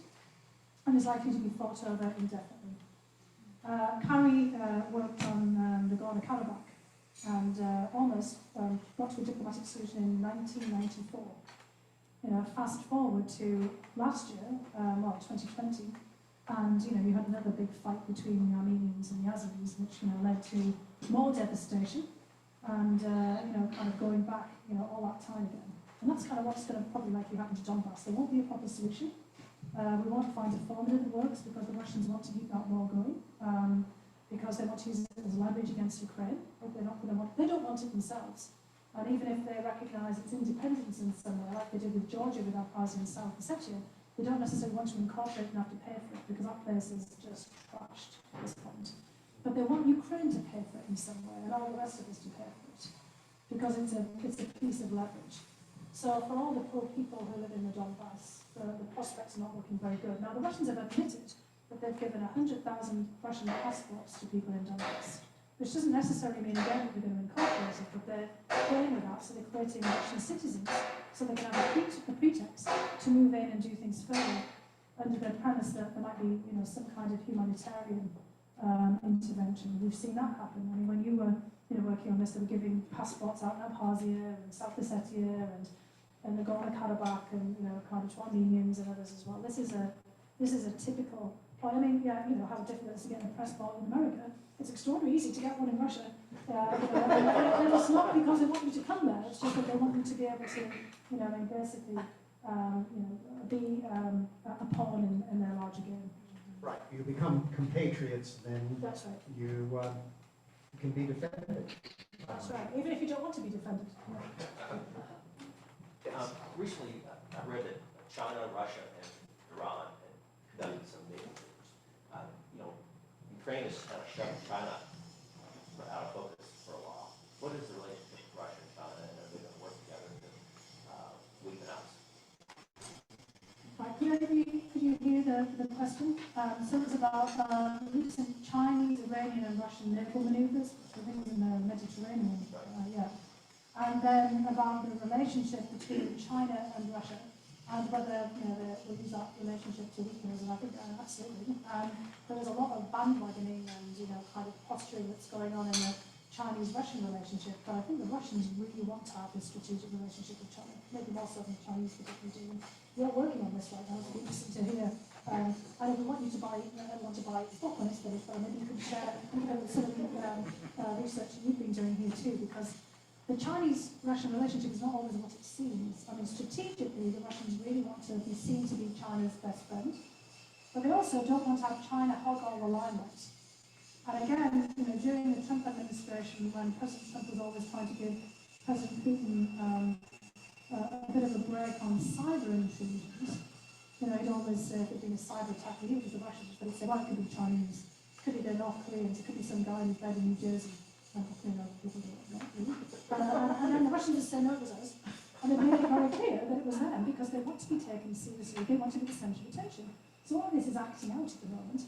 and is likely to be fought over indefinitely. Carrie worked on the Nagorno-Karabakh and almost got to a diplomatic solution in 1994. Fast forward to last year, 2020, and you had another big fight between the Armenians and the Azeris, which led to more devastation. And, kind of going back, all that time again. And that's kind of what's going to probably likely happen to Donbass. There won't be a proper solution. We won't find a formula that works because the Russians want to keep that war going, because they want to use it as leverage against Ukraine. But they don't want it themselves. And even if they recognise its independence in some way, like they did with Georgia with Abkhazia and South Ossetia, they don't necessarily want to incorporate and have to pay for it because that place is just trashed at this point. But they want Ukraine to pay for it in some way, and all the rest of us to pay for it, because it's a piece of leverage. So for all the poor people who live in the Donbass, the prospects are not looking very good. Now the Russians have admitted that they've given 100,000 Russian passports to people in Donbass, which doesn't necessarily mean again that they're going to incorporate it, but they're playing with that, so they're creating Russian citizens, so they can have a pretext to move in and do things further under the premise that there might be, some kind of humanitarian intervention. We've seen that happen. I mean, when you were working on this, they were giving passports out in Abkhazia and South Ossetia and Nagorno-Karabakh and kind of to Armenians and others as well. This is a typical point. I mean, how difficult it is to get a passport in America. It's extraordinarily easy to get one in Russia. And it's not because they want you to come there. It's just that they want you to be able to, basically, be a pawn in their larger game. Right, you become compatriots, then That's right. you can be defended. That's right. Even if you don't want to be defended. Recently, I read the question. So it was about recent Chinese, Iranian and Russian naval maneuvers, I think in the Mediterranean, yeah. And then about the relationship between China and Russia, and whether, we'll use that relationship to weakness, and I think absolutely. There was a lot of bandwagoning and, kind of posturing that's going on in the Chinese-Russian relationship, but I think the Russians really want to have this strategic relationship with China, maybe more so than the Chinese particularly do. We're working on this right now, so it'd be interesting to hear. I don't want you to buy, I don't want to buy the book when it's finished, but maybe you could share some of the research that you've been doing here too, because the Chinese-Russian relationship is not always what it seems. I mean, strategically, the Russians really want to be seen to be China's best friend, but they also don't want to have China hog all the limelight. And again, during the Trump administration, when President Trump was always trying to give President Putin a bit of a break on cyber intrusions, he'd always say if it'd been a cyber attack, he was the Russians, but he'd say, well, it could be Chinese, it could be the North Koreans, it could be some guy in bed in New Jersey. People do it, not really. And then the Russians would say, no, it was us. And they made it very clear that it was them because they want to be taken seriously, they want to be the centre of attention. So all of this is acting out at the moment.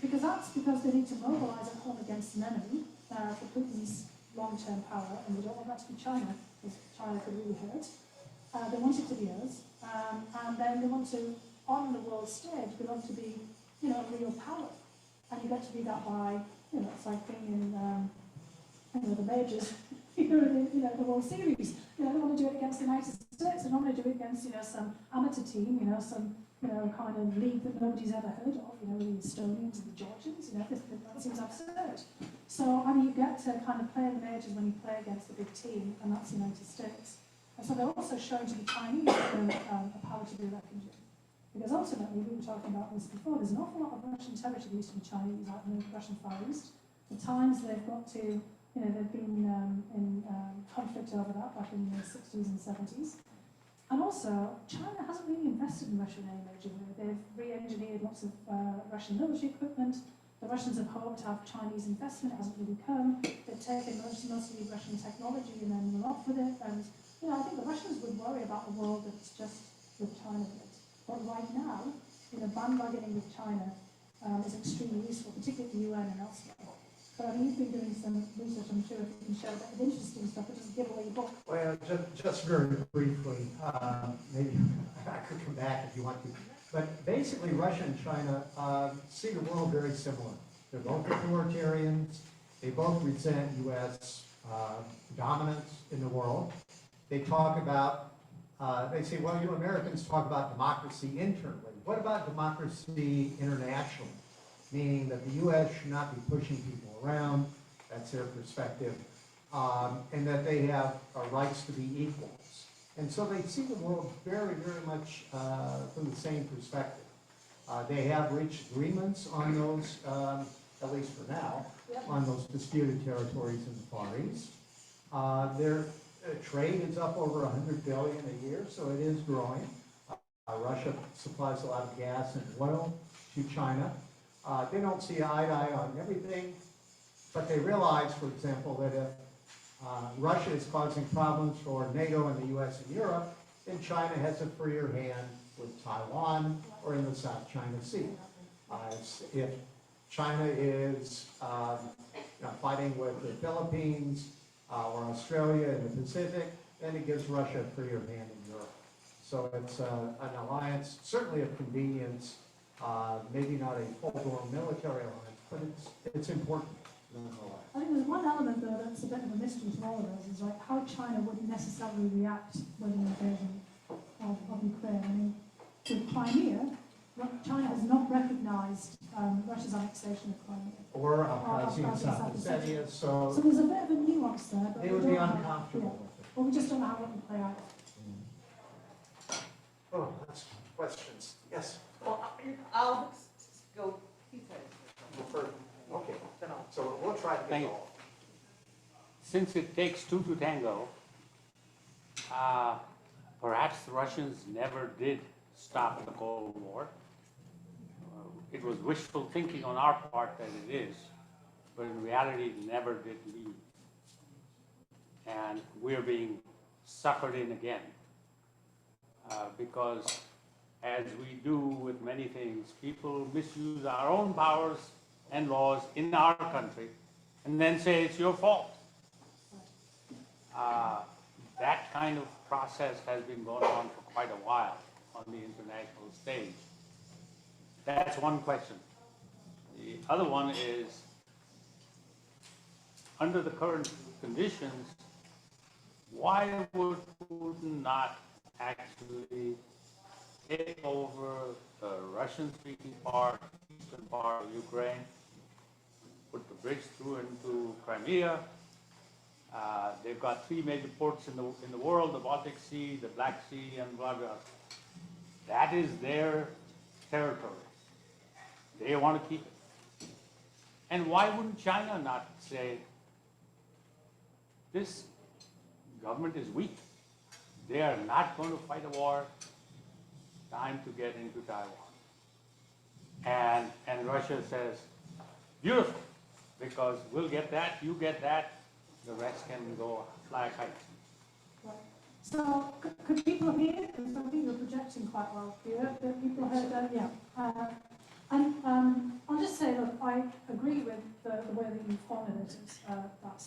Because they need to mobilise at home against an enemy for Putin's long-term power, and they don't want that to be China, because China could really hurt. They want it to be us, and then they want to, on the world stage, belong to be, a real power. And you get to be that by, it's like being in, the majors, the World Series. They want to do it against the United States, they don't want to do it against, some amateur team, some kind of league that nobody's ever heard of, the Estonians and the Georgians, that seems absurd. So, you get to kind of play in the majors when you play against the big team, and that's the United States. And so they're also showing to the Chinese a power to be reckoned with. Because ultimately, we were talking about this before, there's an awful lot of Russian territory used to be Chinese out in the Russian Far East. The times they've got to, they've been in conflict over that back in the 60s and 70s. And also, China hasn't really invested in Russia in any major way. They've re-engineered lots of Russian military equipment. The Russians have hoped to have Chinese investment, it hasn't really come. They've taken mostly Russian technology and then run off with it. And, I think the Russians would worry about a world that's just with China in it. But right now, bandwagoning with China is extremely useful, particularly at the UN and elsewhere. But you've been doing some research, I'm sure, if you can share a bit of interesting stuff, but just give away your book. Well, just very briefly, maybe I could come back if you want to. But basically, Russia and China see the world very similar. They're both authoritarians. They both resent U.S. Dominance in the world. They talk about, they say, well, you Americans talk about democracy internally. What about democracy internationally? Meaning that the U.S. should not be pushing people around, that's their perspective, and that they have rights to be equals. And so they see the world very, very much from the same perspective. They have reached agreements on those, at least for now, on those disputed territories in the Far East. Their trade is up over $100 billion a year, so it is growing. Russia supplies a lot of gas and oil to China. They don't see eye to eye on everything, but they realize, for example, that if Russia is causing problems for NATO and the US and Europe, then China has a freer hand with Taiwan or in the South China Sea. If China is fighting with the Philippines or Australia in the Pacific, then it gives Russia a freer hand in Europe. So it's an alliance, certainly of convenience, maybe not a full-blown military alliance, but it's important. I think there's one element though that's a bit of a mystery to all of us, is like how China wouldn't necessarily react with an invasion of Ukraine. With Crimea, China has not recognized Russia's annexation of Crimea. Or Abkhazia and South Ossetia, So there's a bit of a nuance there. But they would be uncomfortable with it. Well, we just don't know how it will play out. Oh, that's questions. Yes. Well, I'll go. Okay. So we'll try to get Thank you. all. Since it takes two to tango, perhaps the Russians never did stop the Cold War. It was wishful thinking on our part that it is, but in reality it never did leave. And we're being suckered in again because as we do with many things, people misuse our own powers and laws in our country and then say it's your fault. That kind of process has been going on for quite a while on the international stage. That's one question. The other one is, under the current conditions, why would Putin not actually take over the Russian-speaking part, eastern part of Ukraine, put the bridge through into Crimea? They've got 3 major ports in the world: the Baltic Sea, the Black Sea, and blah blah. That is their territory. They want to keep it. And why wouldn't China not say, this government is weak, they are not going to fight a war, time to get into Taiwan? And Russia says, beautiful, because we'll get that, you get that, the rest can go fly kite. Right. So could people hear? Because I think you're projecting quite well. People heard that, yeah. I'll just say, look, I agree with the way that you formulated that,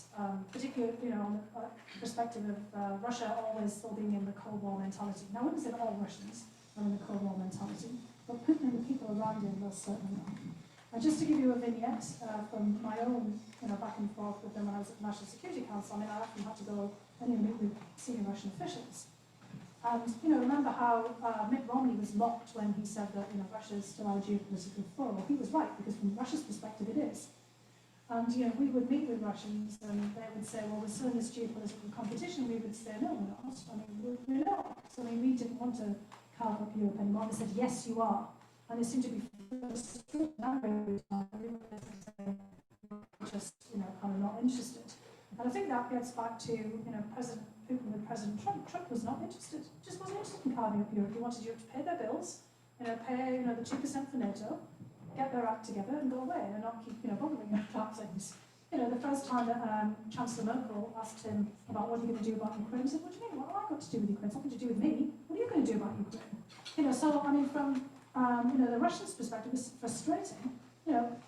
particularly, on the perspective of Russia always still being in the Cold War mentality. Now, I wouldn't say that all Russians are in the Cold War mentality, but Putin and the people around him are certainly not. And just to give you a vignette from my own, back and forth with them when I was at the National Security Council, I mean, I often had to go and meet with senior Russian officials. And, remember how Mitt Romney was mocked when he said that, Russia is still our geopolitical foe. Well, he was right, because from Russia's perspective it is. And, we would meet with Russians and they would say, well, we're still in this geopolitical competition. We would say, no, we're not. I mean, we're not. So, I mean, we didn't want to carve up Europe anymore. They said, yes, you are. And they seem to be frustrated now, just, kind of not interested. And I think that gets back to, President Putin with President Trump. Trump was not interested, just wasn't interested in carving up Europe. He wanted Europe to pay their bills, pay, the 2% for NATO, get their act together and go away and not keep, bothering about things. The first time that Chancellor Merkel asked him about what are you going to do about Ukraine, he said, what do you mean? What have I got to do with Ukraine? It's nothing to do with me. What are you going to do about Ukraine? So, I mean, from, the Russians' perspective, it's frustrating.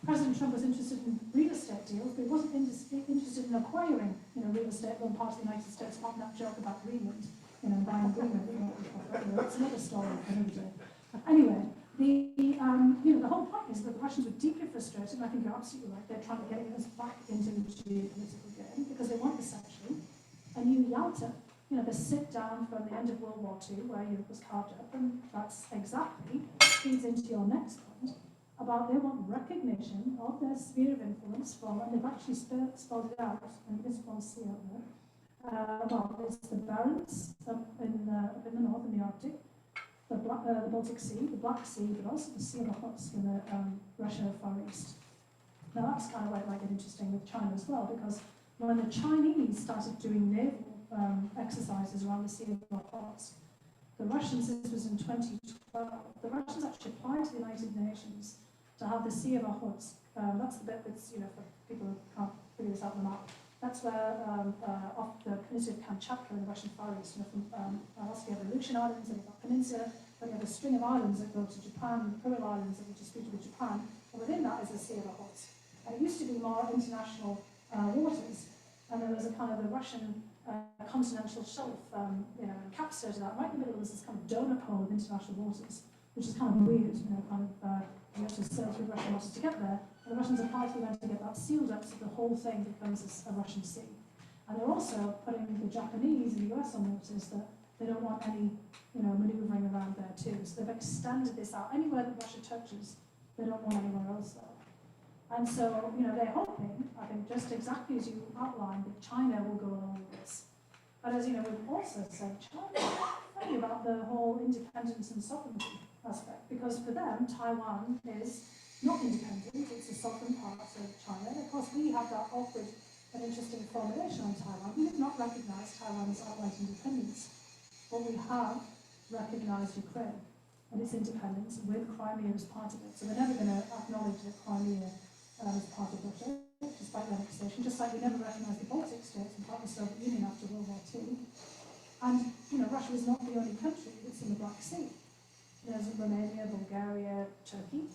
President Trump was interested in real estate deals, but he wasn't interested in acquiring, real estate on part of the United States, not that joke about Greenland, buying Greenland. That's another story for another day. Anyway, the whole point is that the Russians were deeply frustrated, and I think you're absolutely right. They're trying to get us back into the geopolitical game because they want essentially a new Yalta. The sit down from the end of World War II, where Europe was carved up, and that's exactly feeds into your next point about they want recognition of their sphere of influence from, and they've actually spelled it out, and this one see out there. Well, it's the Barents up in the north, in the Arctic, the Baltic Sea, the Black Sea, but also the Sea of Okhotsk in the Russia Far East. Now that's kind of where it might get interesting with China as well, because when the Chinese started doing naval exercises around the Sea of Okhotsk, the Russians, this was in 2012, the Russians actually applied to the United Nations to have the Sea of Okhotsk. That's the bit that's, for people who can't figure this out on the map, that's where off the peninsula of Kamchatka in the Russian Far East, from also you have the Aleutian Islands, and you've got peninsula, but you have a string of islands that go to Japan, the Kuril Islands that we disputed with Japan, and within that is the Sea of Okhotsk. And it used to be more international waters, and there was a kind of the Russian continental shelf, encapsulated to that. Right in the middle was this kind of donut hole of international waters, which is kind of weird, you have to sail through Russian waters to get there. And the Russians applied for them to get that sealed up so the whole thing becomes a Russian sea. And they're also putting the Japanese and the US on notice that they don't want any, maneuvering around there too. So they've extended this out. Anywhere that Russia touches, they don't want anywhere else there. And so, they're hoping, I think, just exactly as you outlined, that China will go along with this. But as we've also said, China is funny about the whole independence and sovereignty aspect, because for them, Taiwan is not independent, it's a sovereign part of China. And of course, we have that awkward and interesting formulation on Taiwan. We have not recognized Taiwan's outright independence, but we have recognized Ukraine and its independence with Crimea as part of it. So we're never going to acknowledge that Crimea as part of Russia, despite the annexation, just like we never recognised the Baltic states and part of the Soviet Union after World War II. And, Russia is not the only country that's in the Black Sea. There's Romania, Bulgaria, Turkey,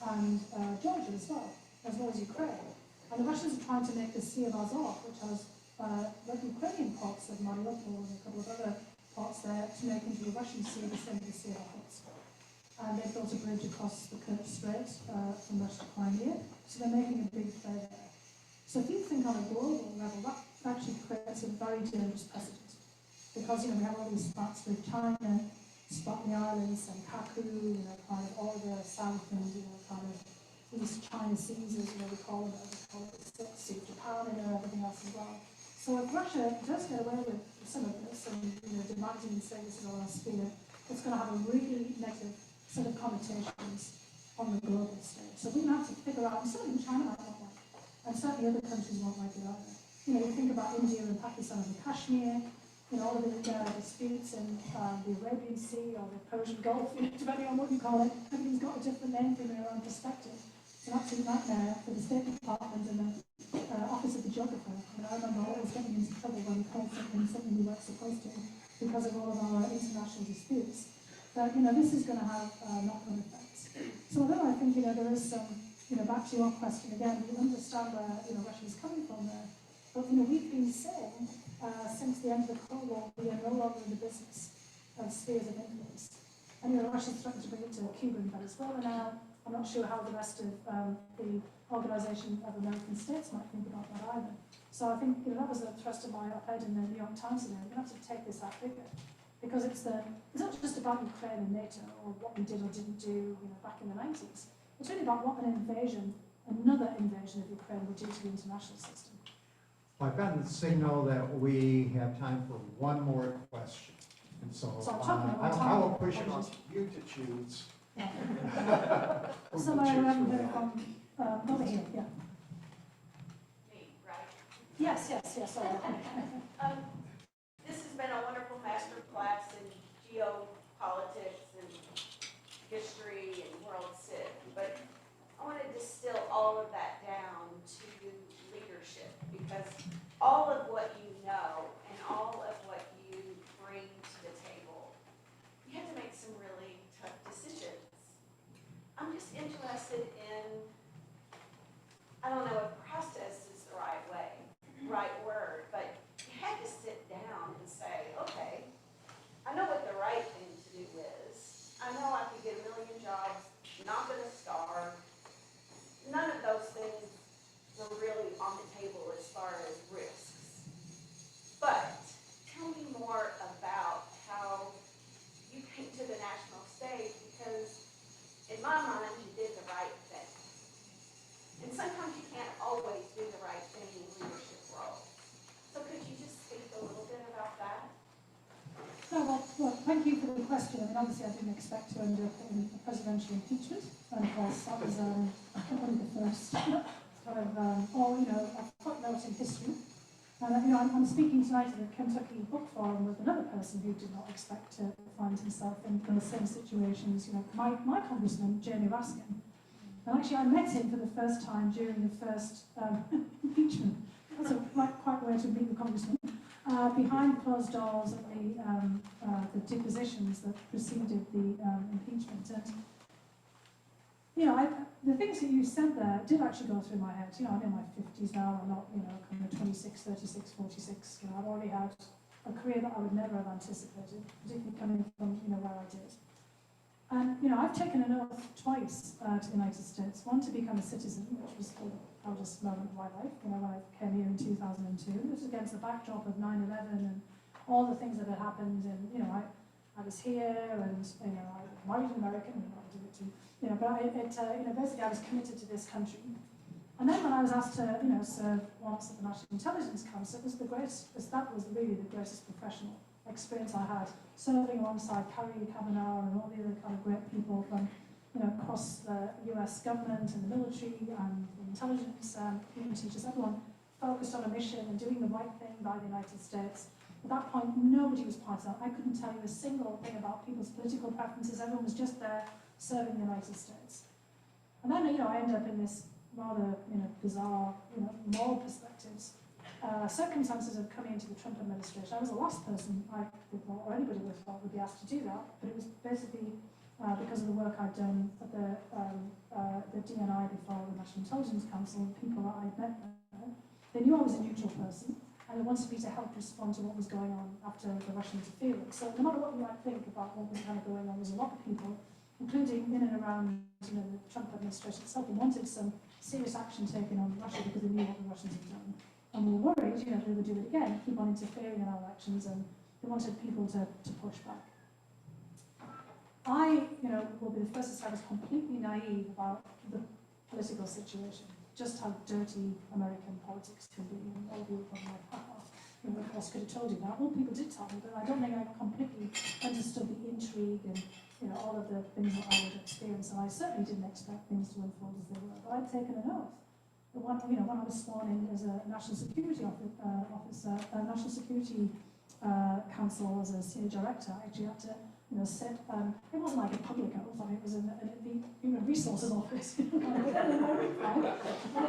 and Georgia as well as Ukraine. And the Russians are trying to make the Sea of Azov, which has the Ukrainian parts of Mariupol and a couple of other parts there, to make into the Russian Sea the same as the Sea of Azov. And they've built a bridge across the Kerch Strait from Russia to Crimea, so they're making a big play there. So if you think on a global level, that actually creates a very dangerous precedent. Because, we have all these spots with China, Spratly Islands, and Kaku, kind of all the south and, kind of East China seas, as we call them, the Sea of Japan and everything else as well. So if Russia does get away with some of this and, demanding and saying this is all our sphere, it's going to have a really negative set of connotations on the global stage. So we're going to have to figure out, and certainly China might not like it, and certainly other countries won't like it either. You think about India and Pakistan and Kashmir, all of the disputes in the Arabian Sea or the Persian Gulf, depending on what you call it, everything's got a different name from their own perspective. It's an absolute nightmare for the State Department and the Office of the Geographer. I remember always getting into trouble when we called something we weren't supposed to because of all of our international disputes. But, this is going to have knock-on effects. So although I think, there is some, back to your question again, we understand where, Russia is coming from there. But, we've been saying since the end of the Cold War, we are no longer in the business of spheres of influence. And, Russia's threatened to bring it to Cuba and Venezuela now. I'm not sure how the rest of the Organization of American States might think about that either. So I think, that was the thrust of my op-ed in the New York Times today. We're going to have to take this out bigger. Because it's not just about Ukraine and NATO or what we did or didn't do, back in the 90s. It's really about what another invasion of Ukraine would do to the international system. I've gotten the signal that we have time for one more question. And so I will push it on you to choose. Yeah. Who to Somewhere choose around for there that. from over here, yeah. Me, right? Yes, sorry. This has been a wonderful master class in geopolitics and history and world civ, but I want to distill all of that down to leadership, because all of what you know and all of what you bring to the table, you have to make some really tough decisions. I'm just interested in, I don't know if process is the right word, but you had to sit down and say, okay, I know what the right thing to do is. I know I could get 1 million jobs, not going to starve. None of those things were really on the table as far as risks. But tell me more about how you came to the national stage, because in my mind, you did the right thing. And sometimes you can't always do the right thing in leadership roles. So could you just speak a little bit about that? No, well, thank you for the question. I mean, obviously, I didn't expect to end up in a presidential impeachment, and of course, that was one of the first kind of, a footnote in history. And I'm speaking tonight at the Kentucky Book Forum with another person who did not expect to find himself in those same situations. My congressman, Jamie Raskin. And actually, I met him for the first time during the first impeachment. That's a quite way to meet the congressman. Behind closed doors at the depositions that preceded the impeachment. And, the things that you said there did actually go through my head. I'm in my 50s now. I'm not, kind of 26, 36, 46. I've already had a career that I would never have anticipated, particularly coming from, where I did. And, I've taken an oath twice to the United States. One to become a citizen, which was the proudest moment of my life, when I came here in 2002. This was against the backdrop of 9/11 and all the things that had happened. And, I was here and, I married an American, and I did it too. But basically I was committed to this country. And then when I was asked to, serve once at the National Intelligence Council, that was really the greatest professional experience I had, serving alongside Carrie Kavanagh and all the other kind of great people from, across the US government and the military and the intelligence, even teachers, everyone focused on a mission and doing the right thing by the United States. At that point, nobody was partisan. I couldn't tell you a single thing about people's political preferences. Everyone was just there serving the United States. And then, I ended up in this rather, bizarre, moral perspectives, circumstances of coming into the Trump administration. I was the last person I would thought, or anybody would have thought would be asked to do that, but it was basically because of the work I'd done at the DNI before the National Intelligence Council, and people that I'd met there, they knew I was a neutral person, and they wanted me to help respond to what was going on after the Russian interference. So no matter what you might think about what was kind of going on, there's a lot of people, including in and around the Trump administration itself, who wanted some serious action taken on Russia because they knew what the Russians had done. And we were worried, they would do it again, keep on interfering in our elections, and they wanted people to push back. I, will be the first to say I was completely naive about the political situation, just how dirty American politics can be, and all of you from my past, of course, could have told you that. Well, people did tell me, but I don't think I completely understood the intrigue and all of the things that I would experience, and I certainly didn't expect things to unfold as they were. But I'd taken an oath. But when I was sworn in as a national security officer, National Security Council as a senior director, I actually had to sit, it wasn't like a public oath, I mean, it was in the Human Resources Office. And I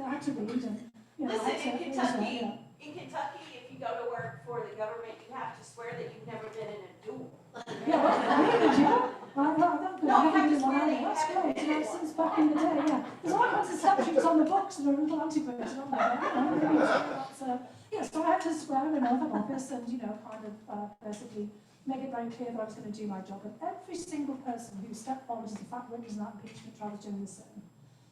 had to read and, Listen, in Kentucky, if you go to work for the government, you have to swear that you've never been in a duel. Yeah, really, did you? No, you have to swear that you That's haven't great, been in since one. back in the day, yeah. There's all kinds of statutes on the books that are a little antiquated, aren't they? So I had to swear an oath of office and, kind of basically make it very clear that I was going to do my job. And every single person who stepped forward as a fact witness in that impeachment trial was doing the same.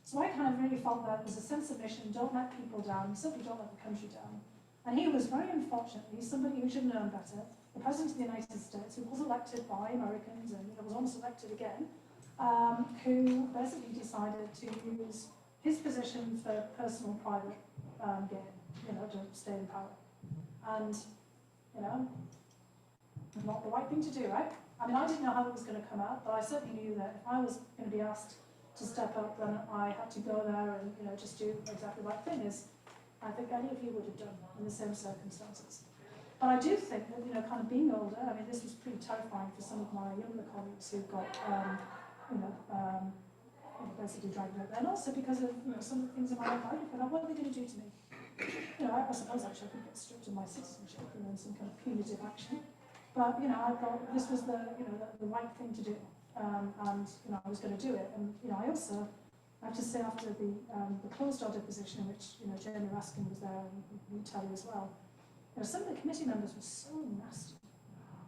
So I kind of really felt that there was a sense of mission, don't let people down, simply don't let the country down. And he was very unfortunately somebody who should have known better, the President of the United States, who was elected by Americans and was almost elected again, who basically decided to use his position for personal, private gain, to stay in power. And, not the right thing to do, right? I mean, I didn't know how it was going to come out, but I certainly knew that if I was going to be asked to step up, then I had to go there and, just do exactly the right thing, as I think any of you would have done in the same circumstances. But I do think that, kind of being older, I mean, this was pretty terrifying for some of my younger colleagues who got, basically dragged out there. And also because of, some of the things in my own life, and what are they going to do to me? I suppose actually I could get stripped of my citizenship, and some kind of punitive action. But, I thought this was the right thing to do. And, I was going to do it. And, I also, I have to say after the closed door deposition in which, Jamie Raskin was there, and we tell you as well, some of the committee members were so nasty.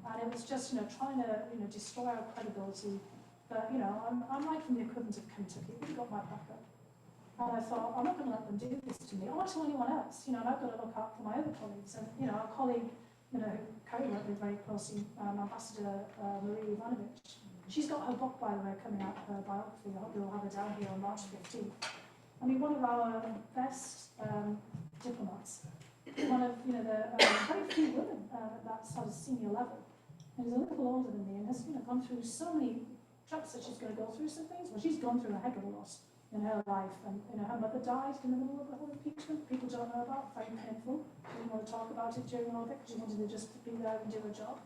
And it was just, trying to, destroy our credibility. But, I'm like from the equivalent of Kentucky. They got my back up. And I thought, I'm not going to let them do this to me, or to anyone else. And I've got to look out for my other colleagues. And, our colleague, who Kerry worked with very closely, Ambassador Marie Ivanovich, she's got her book, by the way, coming out, her biography. I hope you'll have it down here on March 15th. I mean, one of our best diplomats, one of, the very few women at that sort of senior level. And he's a little older than me and has, gone through so many traps that she's going to go through some things. Well, she's gone through a heck of a lot in her life. And, her mother died in the middle of the whole impeachment. People don't know about, very painful. She didn't want to talk about it during all of it because she wanted to just be there and do her job.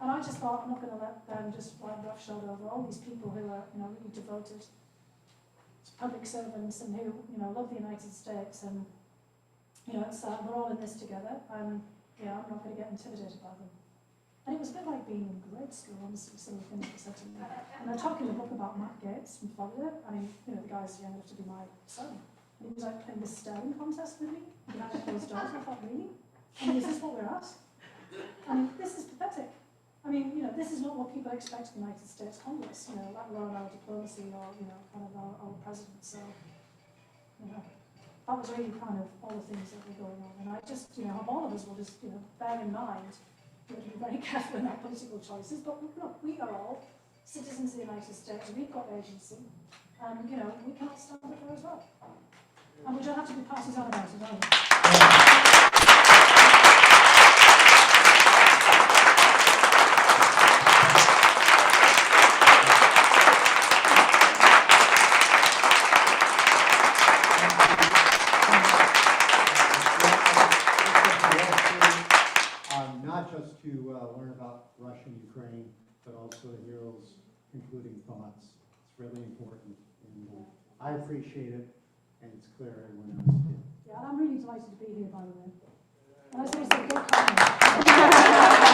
And I just thought, I'm not going to let them just roughshod over all these people who are, really devoted to public servants and who, love the United States. And, it's, we're all in this together. And, I'm not going to get intimidated by them. And it was a bit like being in grade school, honestly, some of the things they said to me. And they're talking a book about Matt Gaetz from Florida. I mean, the guy's young enough to be my son. And he was like playing this staring contest with me behind closed doors. I thought, really? I mean, is this what we're at? I mean, this is pathetic. I mean, this is not what people expect of the United States Congress, let alone our diplomacy or, kind of our president. So, that was really kind of all the things that were going on. And I just, hope all of us will just, bear in mind, to be very careful in our political choices. But look, we are all citizens of the United States. We've got agency. And, we cannot stand up there as well. And we don't have to be partisan about it, either. Not just to learn about Russia and Ukraine, but also the heroes, including from us. It's really important, and I appreciate it, and it's clear everyone else did. Yeah, and I'm really delighted to be here, by the way. And I say it's a good comment.